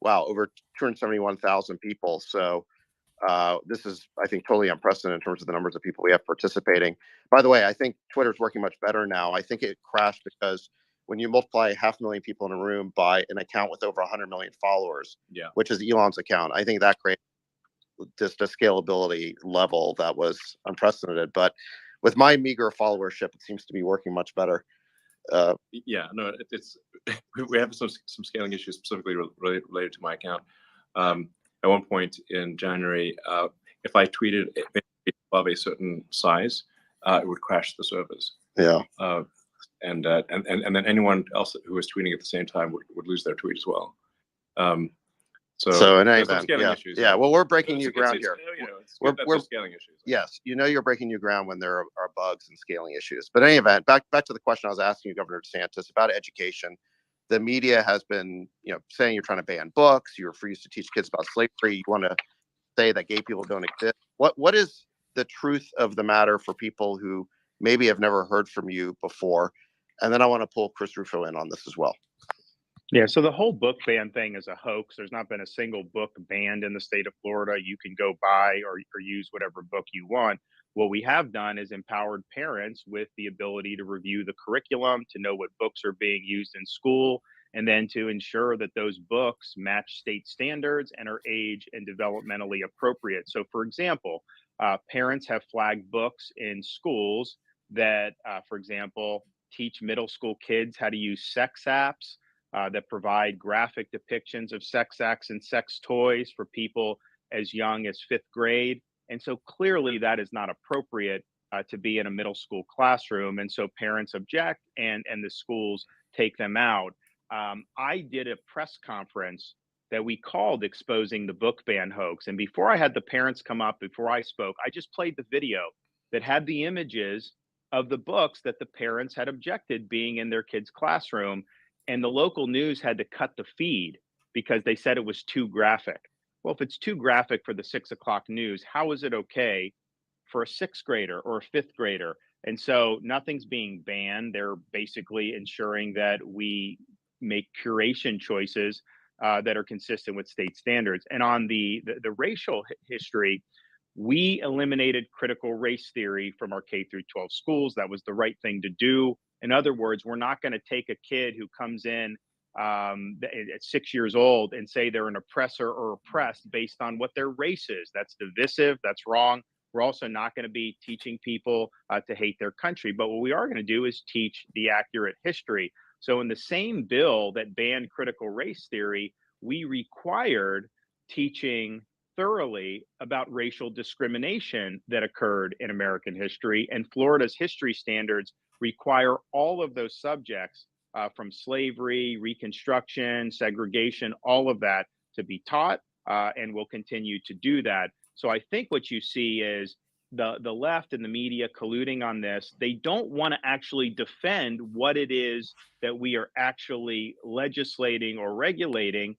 over 271,000 people. So this is, I think, totally unprecedented in terms of the numbers of people we have participating. By the way, I think Twitter's working much better now. I think it crashed because when you multiply 500,000 people in a room by an account with over 100 million followers, which is Elon's account, I think that creates just a scalability level that was unprecedented. But with my meager followership, it seems to be working much better. It's we have some scaling issues specifically related to my account. At one point in January, if I tweeted above a certain size, it would crash the servers. And then anyone else who was tweeting at the same time would lose their tweet as well. So in any event, issues. Well, we're breaking new ground here. We're scaling issues. Yes, you're breaking new ground when there are bugs and scaling issues. But in any event, back to the question I was asking you, Governor DeSantis, about education. The media has been, saying you're trying to ban books. You refuse to teach kids about slavery. You want to say that gay people don't exist. What is the truth of the matter for people who maybe have never heard from you before? And then I want to pull Chris Rufo in on this as well. Yeah, so the whole book ban thing is a hoax. There's not been a single book banned in the state of Florida. You can go buy or use whatever book you want. What we have done is empowered parents with the ability to review the curriculum, to know what books are being used in school, and then to ensure that those books match state standards and are age and developmentally appropriate. So, for example, parents have flagged books in schools that, for example, teach middle school kids how to use sex apps, that provide graphic depictions of sex acts and sex toys for people as young as 5th grade. And so clearly that is not appropriate to be in a middle school classroom. And so parents object, and the schools take them out. I did a press conference that we called Exposing the Book Ban Hoax. And before I had the parents come up, before I spoke, I just played the video that had the images of the books that the parents had objected being in their kids' classroom. And the local news had to cut the feed because they said it was too graphic. Well, if it's too graphic for the 6 o'clock news, how is it okay for a 6th grader or a 5th grader? And so nothing's being banned. They're basically ensuring that we make curation choices that are consistent with state standards. And on the racial history, we eliminated critical race theory from our K through 12 schools. That was the right thing to do. In other words, we're not going to take a kid who comes in at 6 years old and say they're an oppressor or oppressed based on what their race is. That's divisive. That's wrong. We're also not going to be teaching people to hate their country. But what we are going to do is teach the accurate history. So in the same bill that banned critical race theory, we required teaching thoroughly about racial discrimination that occurred in American history. And Florida's history standards require all of those subjects from slavery, Reconstruction, segregation, all of that to be taught, and we'll continue to do that. So I think what you see is the left and the media colluding on this. They don't want to actually defend what it is that we are actually legislating or regulating.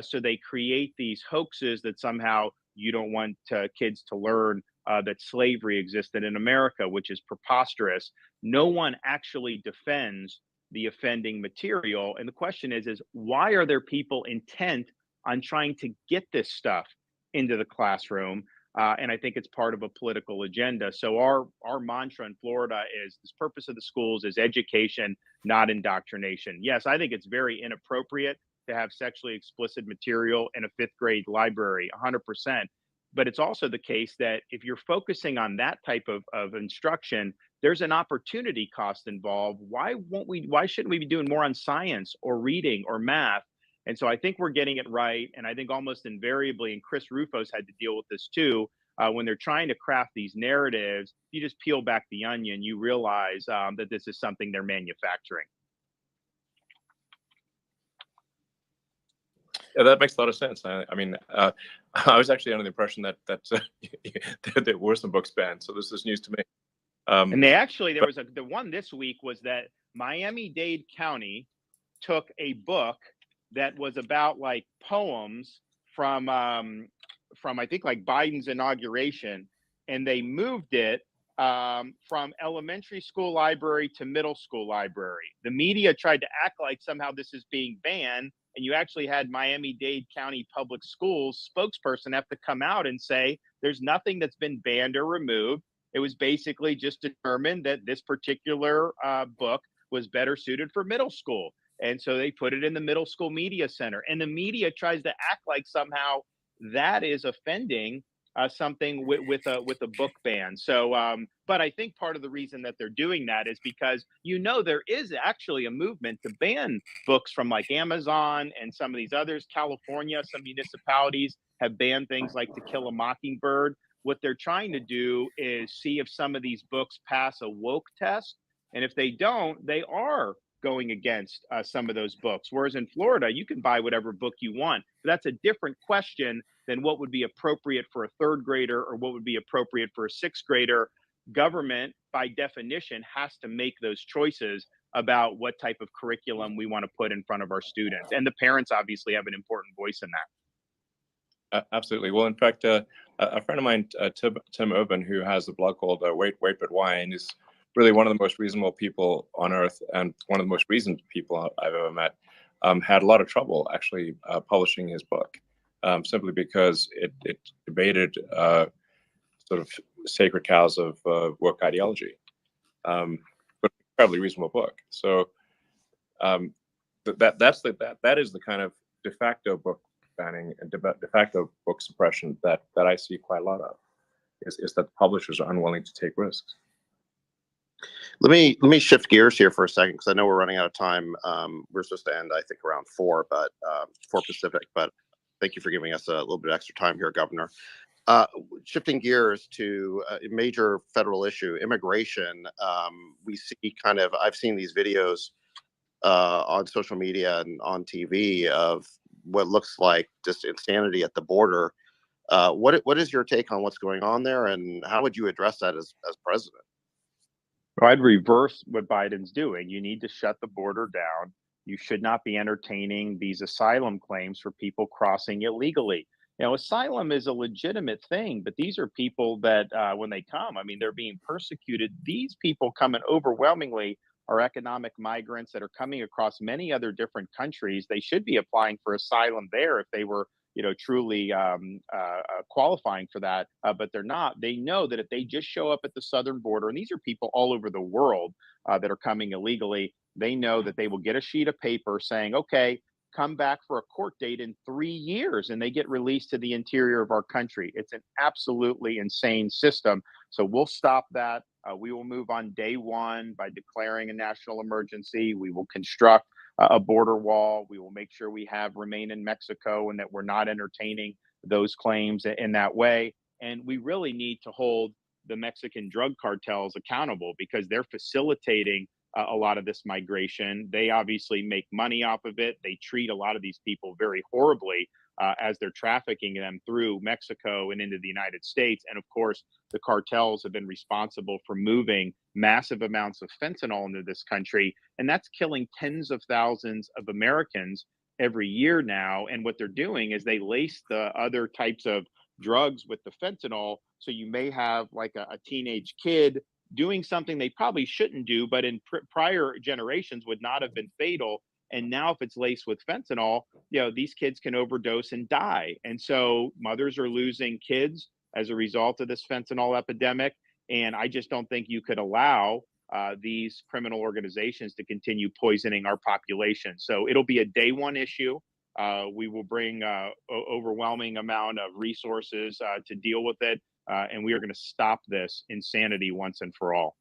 So they create these hoaxes that somehow you don't want kids to learn that slavery existed in America, which is preposterous. No one actually defends the offending material. And the question is why are there people intent on trying to get this stuff into the classroom? And I think it's part of a political agenda. So our mantra in Florida is this: purpose of the schools is education, not indoctrination. Yes, I think it's very inappropriate to have sexually explicit material in a 5th grade library, 100%. But it's also the case that if you're focusing on that type of instruction, there's an opportunity cost involved. Why shouldn't we be doing more on science or reading or math? And so I think we're getting it right. And I think almost invariably, and Chris Rufo's had to deal with this too, when they're trying to craft these narratives, you just peel back the onion, you realize that this is something they're manufacturing. Yeah, that makes a lot of sense. I mean, I was actually under the impression that there were some books banned, so this is news to me. And they actually, there was the one this week was that Miami-Dade County took a book that was about like poems from I think like Biden's inauguration, and they moved it from elementary school library to middle school library. The media tried to act like somehow this is being banned, and you actually had Miami-Dade County Public Schools spokesperson have to come out and say there's nothing that's been banned or removed. It was basically just determined that this particular book was better suited for middle school. And so they put it in the middle school media center, and the media tries to act like somehow that is offending something with a book ban. So, but I think part of the reason that they're doing that is because, there is actually a movement to ban books from like Amazon and some of these others. California, some municipalities have banned things like To Kill a Mockingbird. What they're trying to do is see if some of these books pass a woke test. And if they don't, they are going against some of those books. Whereas in Florida, you can buy whatever book you want. But that's a different question than what would be appropriate for a 3rd grader or what would be appropriate for a 6th grader. Government, by definition, has to make those choices about what type of curriculum we want to put in front of our students. And the parents obviously have an important voice in that. Absolutely. Well, in fact, a friend of mine, Tim Urban, who has a blog called Wait But Why, and is really one of the most reasonable people on earth and one of the most reasoned people I've ever met, had a lot of trouble actually publishing his book, simply because it debated sort of sacred cows of woke ideology, but incredibly reasonable book. So that is the kind of de facto book banning and de facto book suppression that I see quite a lot of, is that the publishers are unwilling to take risks. Let me shift gears here for a second because I know we're running out of time. We're supposed to end, I think, around 4, but 4 Pacific. But thank you for giving us a little bit extra time here, Governor. Shifting gears to a major federal issue, immigration. We see I've seen these videos on social media and on TV of what looks like just insanity at the border. What is your take on what's going on there, and how would you address that as president? Well, I'd reverse what Biden's doing. You need to shut the border down. You should not be entertaining these asylum claims for people crossing illegally. You know, asylum is a legitimate thing, but these are people that, when they come, I mean, they're being persecuted. These people coming overwhelmingly are economic migrants that are coming across many other different countries. They should be applying for asylum there if they were, truly qualifying for that, but they're not. They know that if they just show up at the southern border, and these are people all over the world that are coming illegally, they know that they will get a sheet of paper saying, okay, come back for a court date in 3 years, and they get released to the interior of our country. It's an absolutely insane system. So we'll stop that. We will move on day one by declaring a national emergency. We will construct a border wall. We will make sure we have remain in Mexico and that we're not entertaining those claims in that way. And we really need to hold the Mexican drug cartels accountable because they're facilitating a lot of this migration. They obviously make money off of it. They treat a lot of these people very horribly as they're trafficking them through Mexico and into the United States. And of course, the cartels have been responsible for moving massive amounts of fentanyl into this country. And that's killing tens of thousands of Americans every year now. And what they're doing is they lace the other types of drugs with the fentanyl. So you may have like a teenage kid doing something they probably shouldn't do, but in prior generations would not have been fatal. And now if it's laced with fentanyl, these kids can overdose and die. And so mothers are losing kids as a result of this fentanyl epidemic. And I just don't think you could allow these criminal organizations to continue poisoning our population. So it'll be a day one issue. We will bring overwhelming amount of resources to deal with it. And we are going to stop this insanity once and for all.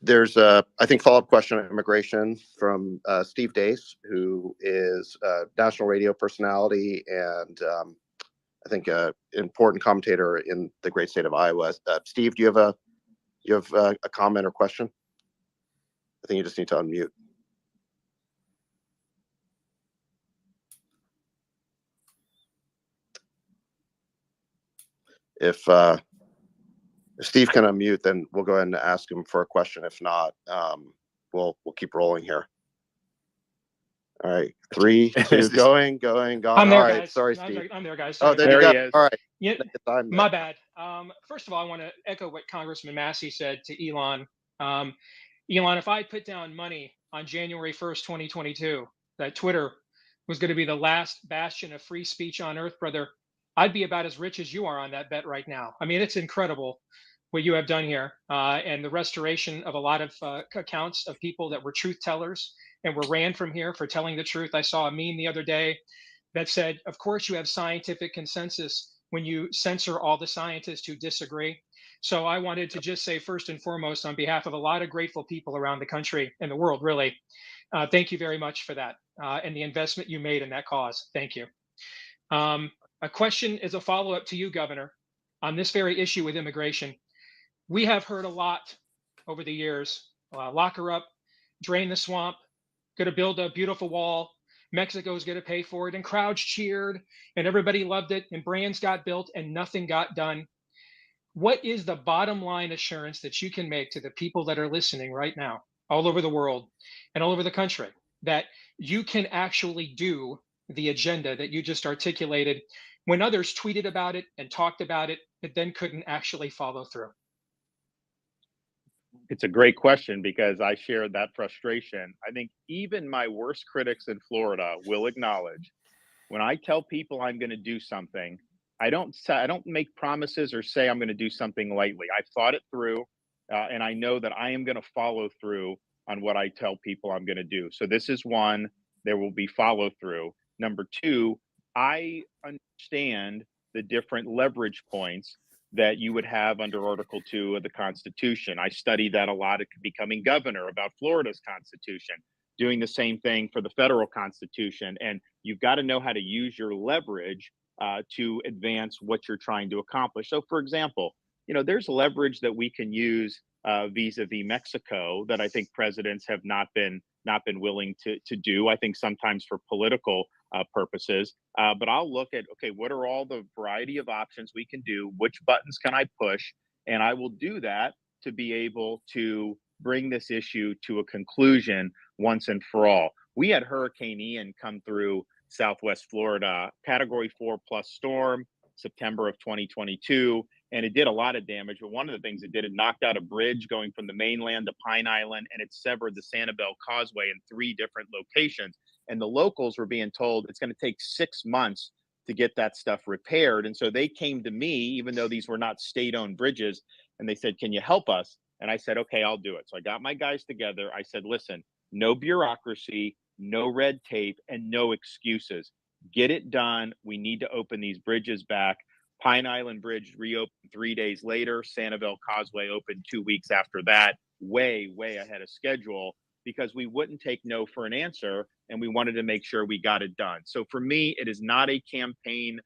There's a, I think, follow-up question on immigration from Steve Dace, who is a national radio personality and I think an important commentator in the great state of Iowa. Steve, do you have a comment or question? I think you just need to unmute. If Steve can unmute, then we'll go ahead and ask him for a question. If not, we'll keep rolling here. All right, 3, 2, going, gone. I'm there, all right, guys. sorry, Steve. I'm there, guys. Oh, Sorry. there you He go. is. All right. Yeah, I'm my there. bad. First of all, I want to echo what Congressman Massey said to Elon. Elon, if I put down money on January 1st, 2022, that Twitter was going to be the last bastion of free speech on earth, brother, I'd be about as rich as you are on that bet right now. I mean, it's incredible what you have done here and the restoration of a lot of accounts of people that were truth tellers and were ran from here for telling the truth. I saw a meme the other day that said, of course, you have scientific consensus when you censor all the scientists who disagree. So I wanted to just say, first and foremost, on behalf of a lot of grateful people around the country and the world, really, thank you very much for that and the investment you made in that cause. Thank you. A question is a follow-up to you, Governor, on this very issue with immigration. We have heard a lot over the years, lock her up, drain the swamp, going to build a beautiful wall. Mexico's going to pay for it. And crowds cheered and everybody loved it. And brands got built and nothing got done. What is the bottom line assurance that you can make to the people that are listening right now, all over the world and all over the country, that you can actually do the agenda that you just articulated when others tweeted about it and talked about it, but then couldn't actually follow through? It's a great question because I share that frustration. I think even my worst critics in Florida will acknowledge when I tell people I'm going to do something, I don't make promises or say I'm going to do something lightly. I've thought it through and I know that I am going to follow through on what I tell people I'm going to do. So this is one, there will be follow through. Number two, I understand the different leverage points that you would have under Article 2 of the Constitution. I studied that a lot at becoming governor about Florida's Constitution, doing the same thing for the federal Constitution. And you've got to know how to use your leverage to advance what you're trying to accomplish. So, for example, there's leverage that we can use vis-a-vis Mexico that I think presidents have not been willing to do. I think sometimes for political purposes. But I'll look at, okay, what are all the variety of options we can do? Which buttons can I push? And I will do that to be able to bring this issue to a conclusion once and for all. We had Hurricane Ian come through Southwest Florida, Category 4+ storm, September of 2022. And it did a lot of damage. But one of the things it did, it knocked out a bridge going from the mainland to Pine Island, and it severed the Sanibel Causeway in 3 different locations. And the locals were being told it's going to take 6 months to get that stuff repaired. And so they came to me, even though these were not state-owned bridges, and they said, can you help us? And I said, okay, I'll do it. So I got my guys together. I said, listen, no bureaucracy, no red tape, and no excuses. Get it done. We need to open these bridges back. Pine Island Bridge reopened 3 days later. Sanibel Causeway opened 2 weeks after that, way ahead of schedule, because we wouldn't take no for an answer, and we wanted to make sure we got it done. So for me, it is not a campaign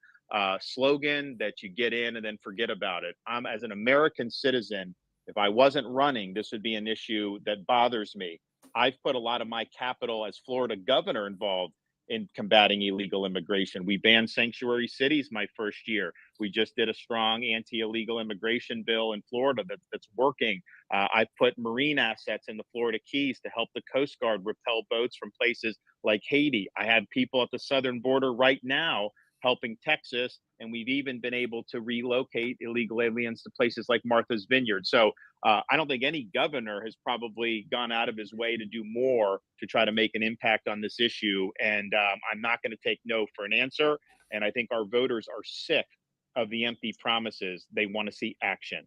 slogan that you get in and then forget about it. As an American citizen, if I wasn't running, this would be an issue that bothers me. I've put a lot of my capital as Florida governor involved in combating illegal immigration. We banned sanctuary cities my first year. We just did a strong anti-illegal immigration bill in Florida that's working. I put marine assets in the Florida Keys to help the Coast Guard repel boats from places like Haiti. I have people at the southern border right now helping Texas, and we've even been able to relocate illegal aliens to places like Martha's Vineyard. So I don't think any governor has probably gone out of his way to do more to try to make an impact on this issue. And I'm not going to take no for an answer. And I think our voters are sick of the empty promises. They want to see action.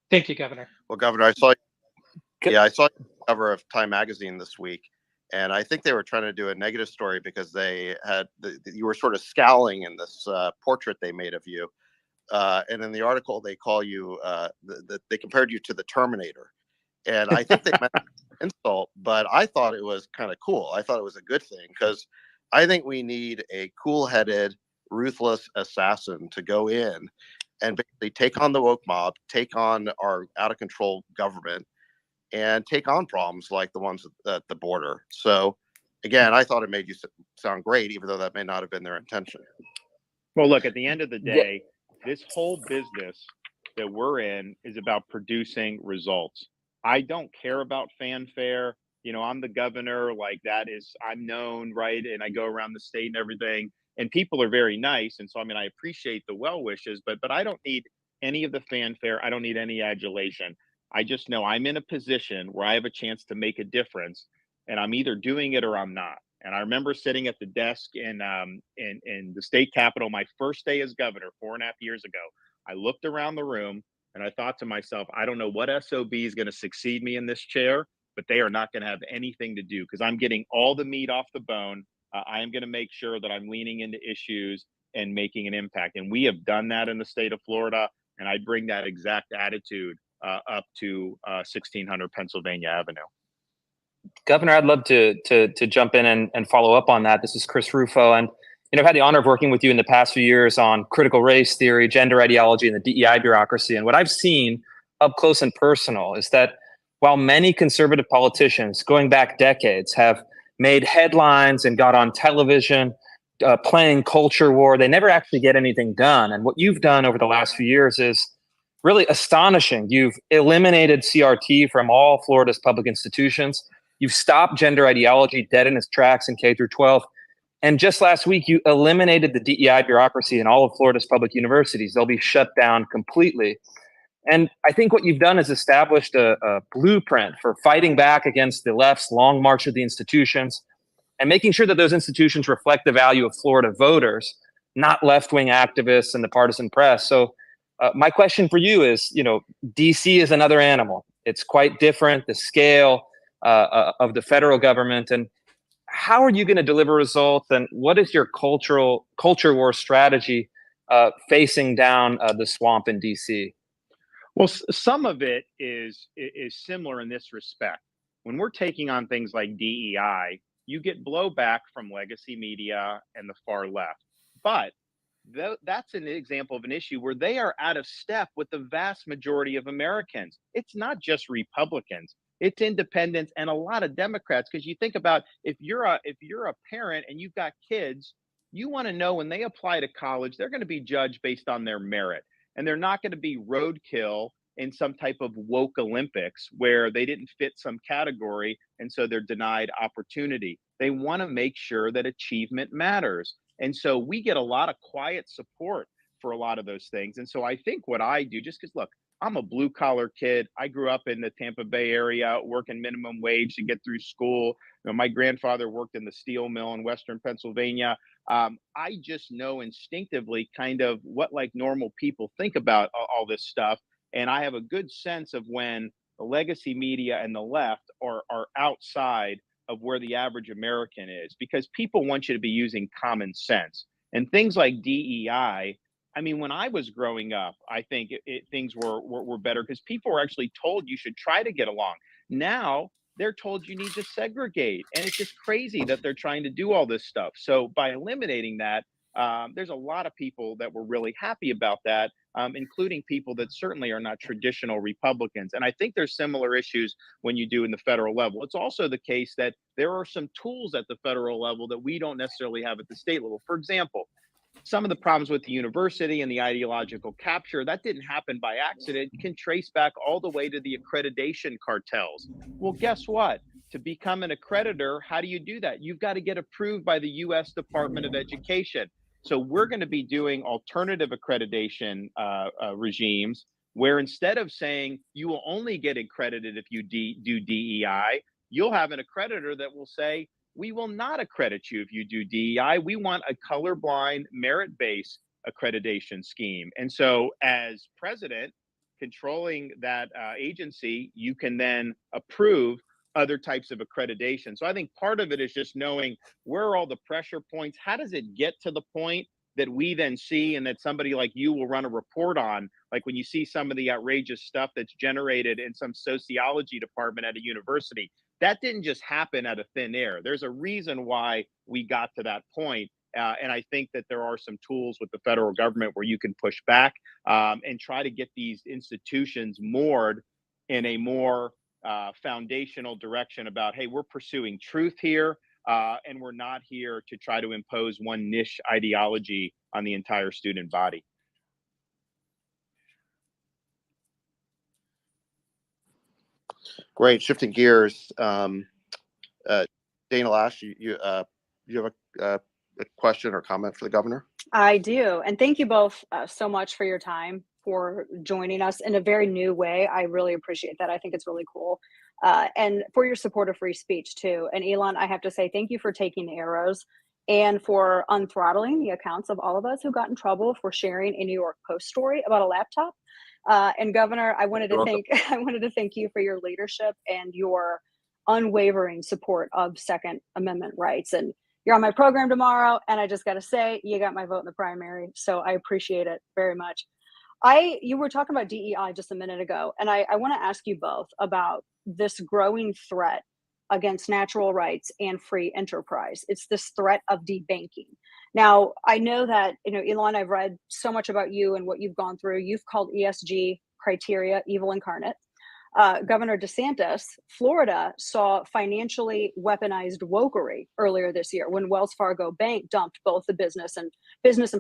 Thank you, Governor. Well, Governor, I saw the cover of Time Magazine this week, and I think they were trying to do a negative story because they had you were sort of scowling in this portrait they made of you. And in the article, they call you, they compared you to the Terminator. And I think they meant insult, but I thought it was kind of cool. I thought it was a good thing because I think we need a cool-headed, ruthless assassin to go in and basically take on the woke mob, take on our out-of-control government, and take on problems like the ones at the border. So, again, I thought it made you sound great, even though that may not have been their intention. Well, look, at the end of the day, this whole business that we're in is about producing results. I don't care about fanfare. I'm the governor, like that is, I'm known, right? And I go around the state and everything, and people are very nice. And so, I appreciate the well wishes, but I don't need any of the fanfare. I don't need any adulation. I just know I'm in a position where I have a chance to make a difference, and I'm either doing it or I'm not. And I remember sitting at the desk in the state capitol my first day as governor 4.5 years ago. I looked around the room and I thought to myself, I don't know what SOB is going to succeed me in this chair, but they are not going to have anything to do because I'm getting all the meat off the bone. I am going to make sure that I'm leaning into issues and making an impact. And we have done that in the state of Florida. And I bring that exact attitude up to 1600 Pennsylvania Avenue. Governor, I'd love to jump in and follow up on that. This is Chris Rufo, and I've had the honor of working with you in the past few years on critical race theory, gender ideology, and the DEI bureaucracy. And what I've seen up close and personal is that while many conservative politicians going back decades have made headlines and got on television playing culture war, they never actually get anything done. And what you've done over the last few years is really astonishing. You've eliminated CRT from all Florida's public institutions. You've stopped gender ideology dead in its tracks in K through 12. And just last week, you eliminated the DEI bureaucracy in all of Florida's public universities. They'll be shut down completely. And I think what you've done is established a blueprint for fighting back against the left's long march of the institutions and making sure that those institutions reflect the value of Florida voters, not left-wing activists and the partisan press. So my question for you is, DC is another animal. It's quite different, the scale of the federal government. And how are you going to deliver results? And what is your culture war strategy facing down the swamp in DC? Well, some of it is similar in this respect. When we're taking on things like DEI, you get blowback from legacy media and the far left. But that's an example of an issue where they are out of step with the vast majority of Americans. It's not just Republicans, it's independents and a lot of Democrats. Because you think about, if you're a parent and you've got kids, you want to know when they apply to college, they're going to be judged based on their merit, and they're not going to be roadkill in some type of woke Olympics where they didn't fit some category and so they're denied opportunity. They want to make sure that achievement matters. And so we get a lot of quiet support for a lot of those things. And so I think what I do, just because, look, I'm a blue collar kid. I grew up in the Tampa Bay area, working minimum wage to get through school. You know, my grandfather worked in the steel mill in Western Pennsylvania. I just know instinctively kind of what like normal people think about all this stuff. And I have a good sense of when the legacy media and the left are outside of where the average American is, because people want you to be using common sense. And things like DEI, I mean, when I was growing up, I think things were better because people were actually told you should try to get along. Now they're told you need to segregate. And it's just crazy that they're trying to do all this stuff. So by eliminating that, there's a lot of people that were really happy about that, including people that certainly are not traditional Republicans. And I think there's similar issues when you do in the federal level. It's also the case that there are some tools at the federal level that we don't necessarily have at the state level. For example, some of the problems with the university and the ideological capture, that didn't happen by accident, can trace back all the way to the accreditation cartels. Well, guess what? To become an accreditor, how do you do that? You've got to get approved by the U.S. Department of Education. So we're going to be doing alternative accreditation regimes where instead of saying you will only get accredited if you do DEI, you'll have an accreditor that will say, we will not accredit you if you do DEI. We want a colorblind, merit-based accreditation scheme. And so as president, controlling that agency, you can then approve other types of accreditation. So I think part of it is just knowing where are all the pressure points? How does it get to the point that we then see and that somebody like you will run a report on? Like when you see some of the outrageous stuff that's generated in some sociology department at a university, that didn't just happen out of thin air. There's a reason why we got to that point. And I think that there are some tools with the federal government where you can push back and try to get these institutions moored in a more foundational direction about, hey, we're pursuing truth here, and we're not here to try to impose one niche ideology on the entire student body. Great. Shifting gears, Dana Lash, you have a question or comment for the governor? I do, and thank you both so much for your time, for joining us in a very new way. I really appreciate that. I think it's really cool. And for your support of free speech too. And Elon, I have to say thank you for taking the arrows and for unthrottling the accounts of all of us who got in trouble for sharing a New York Post story about a laptop. And Governor, I wanted to thank you for your leadership and your unwavering support of Second Amendment rights. And you're on my program tomorrow, and I just got to say, you got my vote in the primary, so I appreciate it very much. You were talking about DEI just a minute ago, and I want to ask you both about this growing threat against natural rights and free enterprise. It's this threat of debanking. Now, I know that, Elon, I've read so much about you and what you've gone through. You've called ESG criteria evil incarnate. Governor DeSantis, Florida, saw financially weaponized wokery earlier this year when Wells Fargo Bank dumped both the business and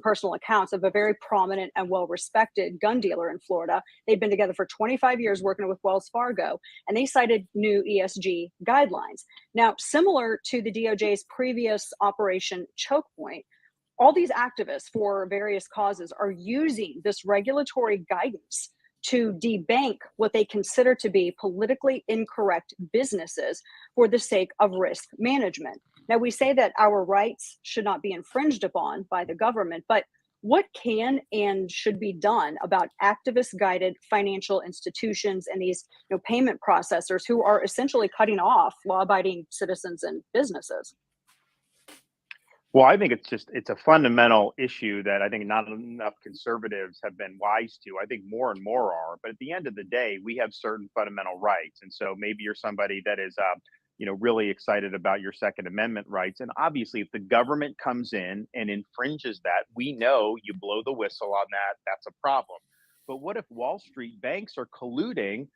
personal accounts of a very prominent and well-respected gun dealer in Florida. They'd been together for 25 years working with Wells Fargo, and they cited new ESG guidelines. Now, similar to the DOJ's previous Operation Choke Point, all these activists for various causes are using this regulatory guidance to debank what they consider to be politically incorrect businesses for the sake of risk management. Now, we say that our rights should not be infringed upon by the government, but what can and should be done about activist-guided financial institutions and these payment processors who are essentially cutting off law-abiding citizens and businesses? Well, I think it's a fundamental issue that I think not enough conservatives have been wise to. I think more and more are, but at the end of the day, we have certain fundamental rights, and so maybe you're somebody that is, really excited about your Second Amendment rights. And obviously, if the government comes in and infringes that, we know you blow the whistle on that. That's a problem. But what if Wall Street banks are colluding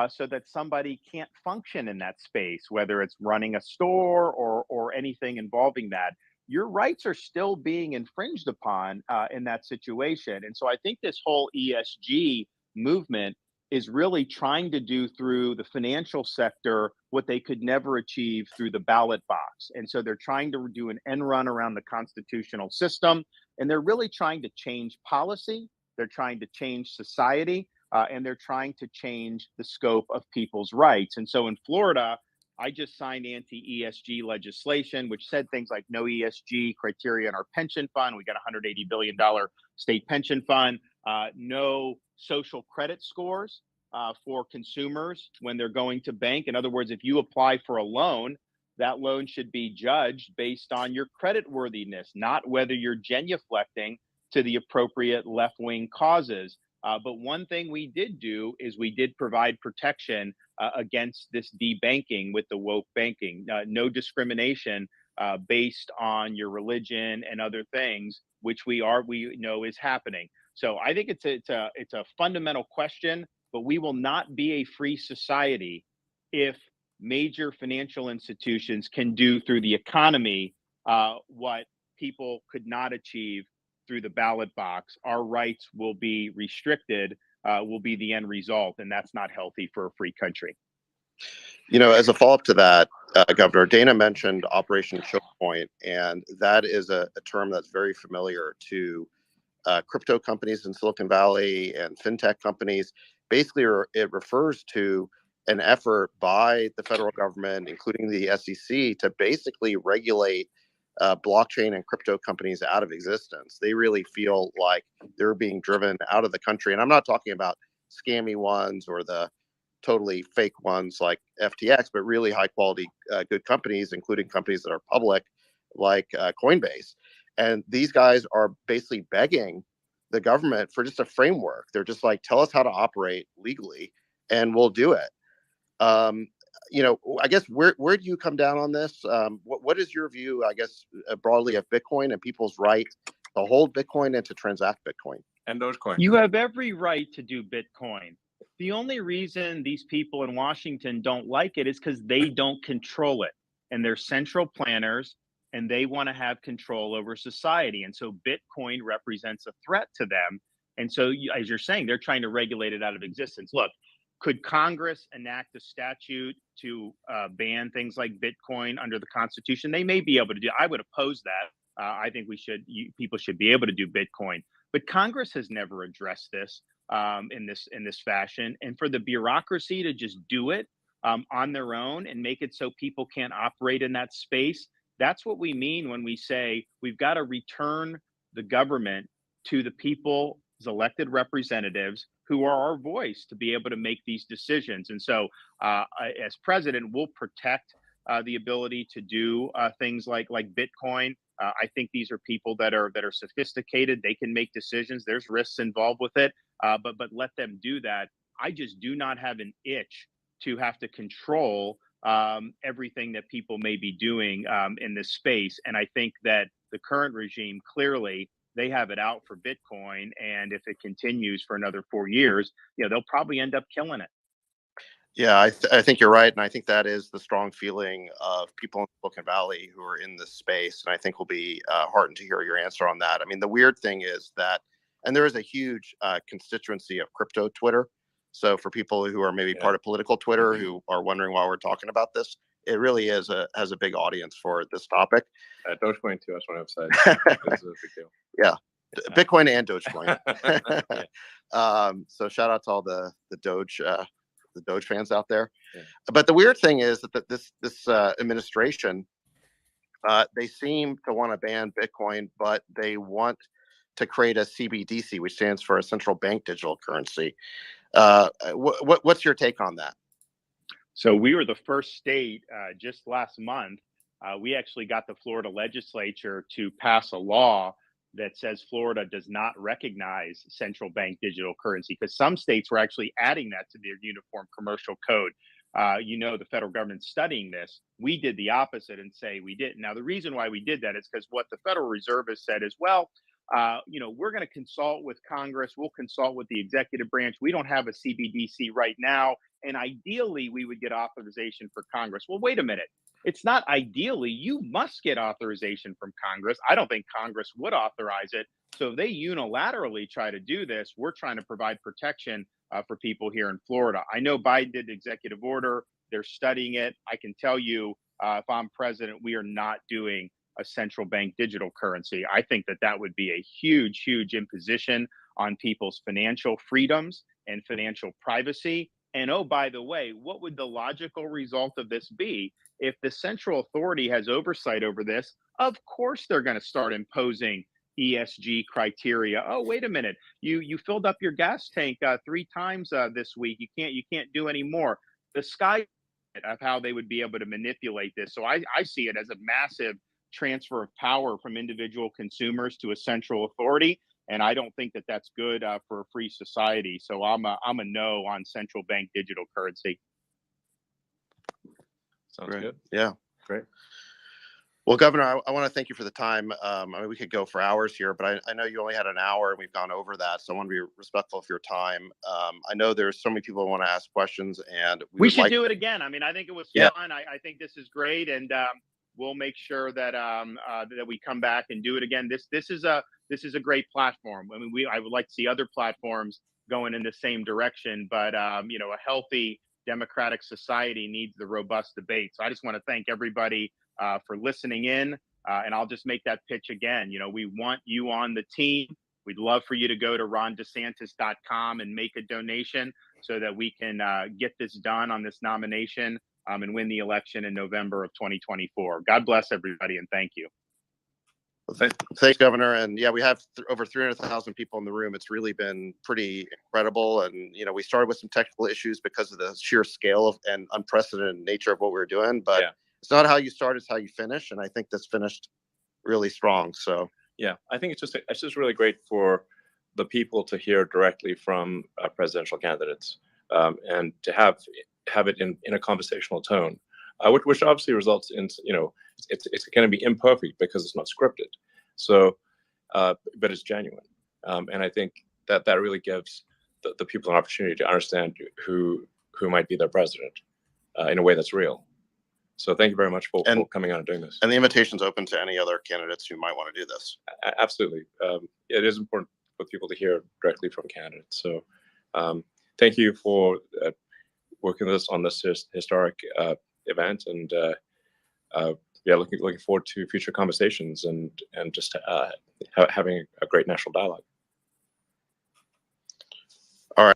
so that somebody can't function in that space, whether it's running a store or anything involving that? Your rights are still being infringed upon in that situation. And so I think this whole ESG movement is really trying to do through the financial sector what they could never achieve through the ballot box. And so they're trying to do an end run around the constitutional system, and they're really trying to change policy. They're trying to change society, and they're trying to change the scope of people's rights. And so in Florida, I just signed anti-ESG legislation, which said things like no ESG criteria in our pension fund. We got a $180 billion state pension fund, no social credit scores for consumers when they're going to bank. In other words, if you apply for a loan, that loan should be judged based on your credit worthiness, not whether you're genuflecting to the appropriate left-wing causes. But one thing we did do is we did provide protection against this debanking with the woke banking. No discrimination based on your religion and other things, which we know is happening. So I think it's a fundamental question, but we will not be a free society if major financial institutions can do through the economy what people could not achieve through the ballot box. Our rights will be restricted, will be the end result, and that's not healthy for a free country. As a follow-up to that, Governor, Dana mentioned Operation Choke Point, and that is a term that's very familiar to crypto companies in Silicon Valley and fintech companies. Basically, it refers to an effort by the federal government, including the SEC, to basically regulate blockchain and crypto companies out of existence. They really feel like they're being driven out of the country. And I'm not talking about scammy ones or the totally fake ones like FTX, but really high quality, good companies, including companies that are public like Coinbase. And these guys are basically begging the government for just a framework. They're just like, tell us how to operate legally and we'll do it. I guess where do you come down on this? What is your view, I guess, broadly of Bitcoin and people's right to hold Bitcoin and to transact Bitcoin? And Dogecoin. You have every right to do Bitcoin. The only reason these people in Washington don't like it is because they don't control it. And they're central planners and they want to have control over society. And so Bitcoin represents a threat to them. And so, as you're saying, they're trying to regulate it out of existence. Look, could Congress enact a statute to ban things like Bitcoin under the Constitution? They may be able to do. I would oppose that. I think people should be able to do Bitcoin. But Congress has never addressed this in this fashion. And for the bureaucracy to just do it on their own and make it so people can't operate in that space, that's what we mean when we say we've got to return the government to the people's elected representatives who are our voice to be able to make these decisions. And so as president, we'll protect the ability to do things like Bitcoin. I think these are people that are sophisticated. They can make decisions. There's risks involved with it, but let them do that. I just do not have an itch to have to control everything that people may be doing in this space. And I think that the current regime, clearly, they have it out for Bitcoin. And if it continues for another 4 years, they'll probably end up killing it. Yeah, I think you're right. And I think that is the strong feeling of people in Silicon Valley who are in this space. And I think we'll be heartened to hear your answer on that. I mean, the weird thing is that, and there is a huge constituency of crypto Twitter. So for people who are maybe part of political Twitter who are wondering why we're talking about this, it really has a big audience for this topic. Dogecoin too, I just want to emphasize. It's a big deal. Yeah, Bitcoin and Dogecoin. So shout out to all the Doge fans out there. Yeah. But the weird thing is that this administration, they seem to want to ban Bitcoin, but they want to create a CBDC, which stands for a central bank digital currency. What's your take on that? So we were the first state just last month we actually got the Florida legislature to pass a law that says Florida does not recognize central bank digital currency, because some states were actually adding that to their uniform commercial code. The federal government's studying this. We did the opposite and say we didn't. Now, the reason why we did that is because what the Federal Reserve has said is, well, we're going to consult with Congress. We'll consult with the executive branch. We don't have a CBDC right now. And ideally, we would get authorization for Congress. Well, wait a minute. It's not ideally. You must get authorization from Congress. I don't think Congress would authorize it. So if they unilaterally try to do this, we're trying to provide protection for people here in Florida. I know Biden did the executive order. They're studying it. I can tell you, if I'm president, we are not doing a central bank digital currency. I think that would be a huge, huge imposition on people's financial freedoms and financial privacy. And oh, by the way, what would the logical result of this be? If the central authority has oversight over this, of course they're going to start imposing ESG criteria. Oh, wait a minute, you filled up your gas tank 3 times this week. You can't do any more. The sky of how they would be able to manipulate this. So I see it as a massive transfer of power from individual consumers to a central authority. And I don't think that that's good for a free society. So I'm a no on central bank digital currency. Sounds good. Yeah. Great. Well, Governor, I want to thank you for the time. I mean, we could go for hours here, but I know you only had an hour and we've gone over that. So I want to be respectful of your time. I know there's so many people who want to ask questions, and we should do it again. I mean, I think it was fun. I think this is great. And we'll make sure that that we come back and do it again. This is a great platform. I mean, I would like to see other platforms going in the same direction, but a healthy democratic society needs the robust debate. So I just want to thank everybody for listening in, and I'll just make that pitch again. We want you on the team. We'd love for you to go to rondesantis.com and make a donation so that we can get this done on this nomination and win the election in November of 2024. God bless everybody, and thank you. Well, thanks, Governor. And yeah, we have over 300,000 people in the room. It's really been pretty incredible. And, we started with some technical issues because of the sheer scale and unprecedented nature of what we were doing. But it's not how you start, it's how you finish. And I think that's finished really strong. So, yeah, I think it's just really great for the people to hear directly from presidential candidates and to have it in a conversational tone, which obviously results in, it's going to be imperfect because it's not scripted. So, but it's genuine. And I think that really gives the people an opportunity to understand who might be their president in a way that's real. So thank you very much for coming on and doing this. And the invitation's open to any other candidates who might want to do this. Absolutely. It is important for people to hear directly from candidates. So thank you for working with us on this historic event, and looking forward to future conversations and just having a great national dialogue. All right.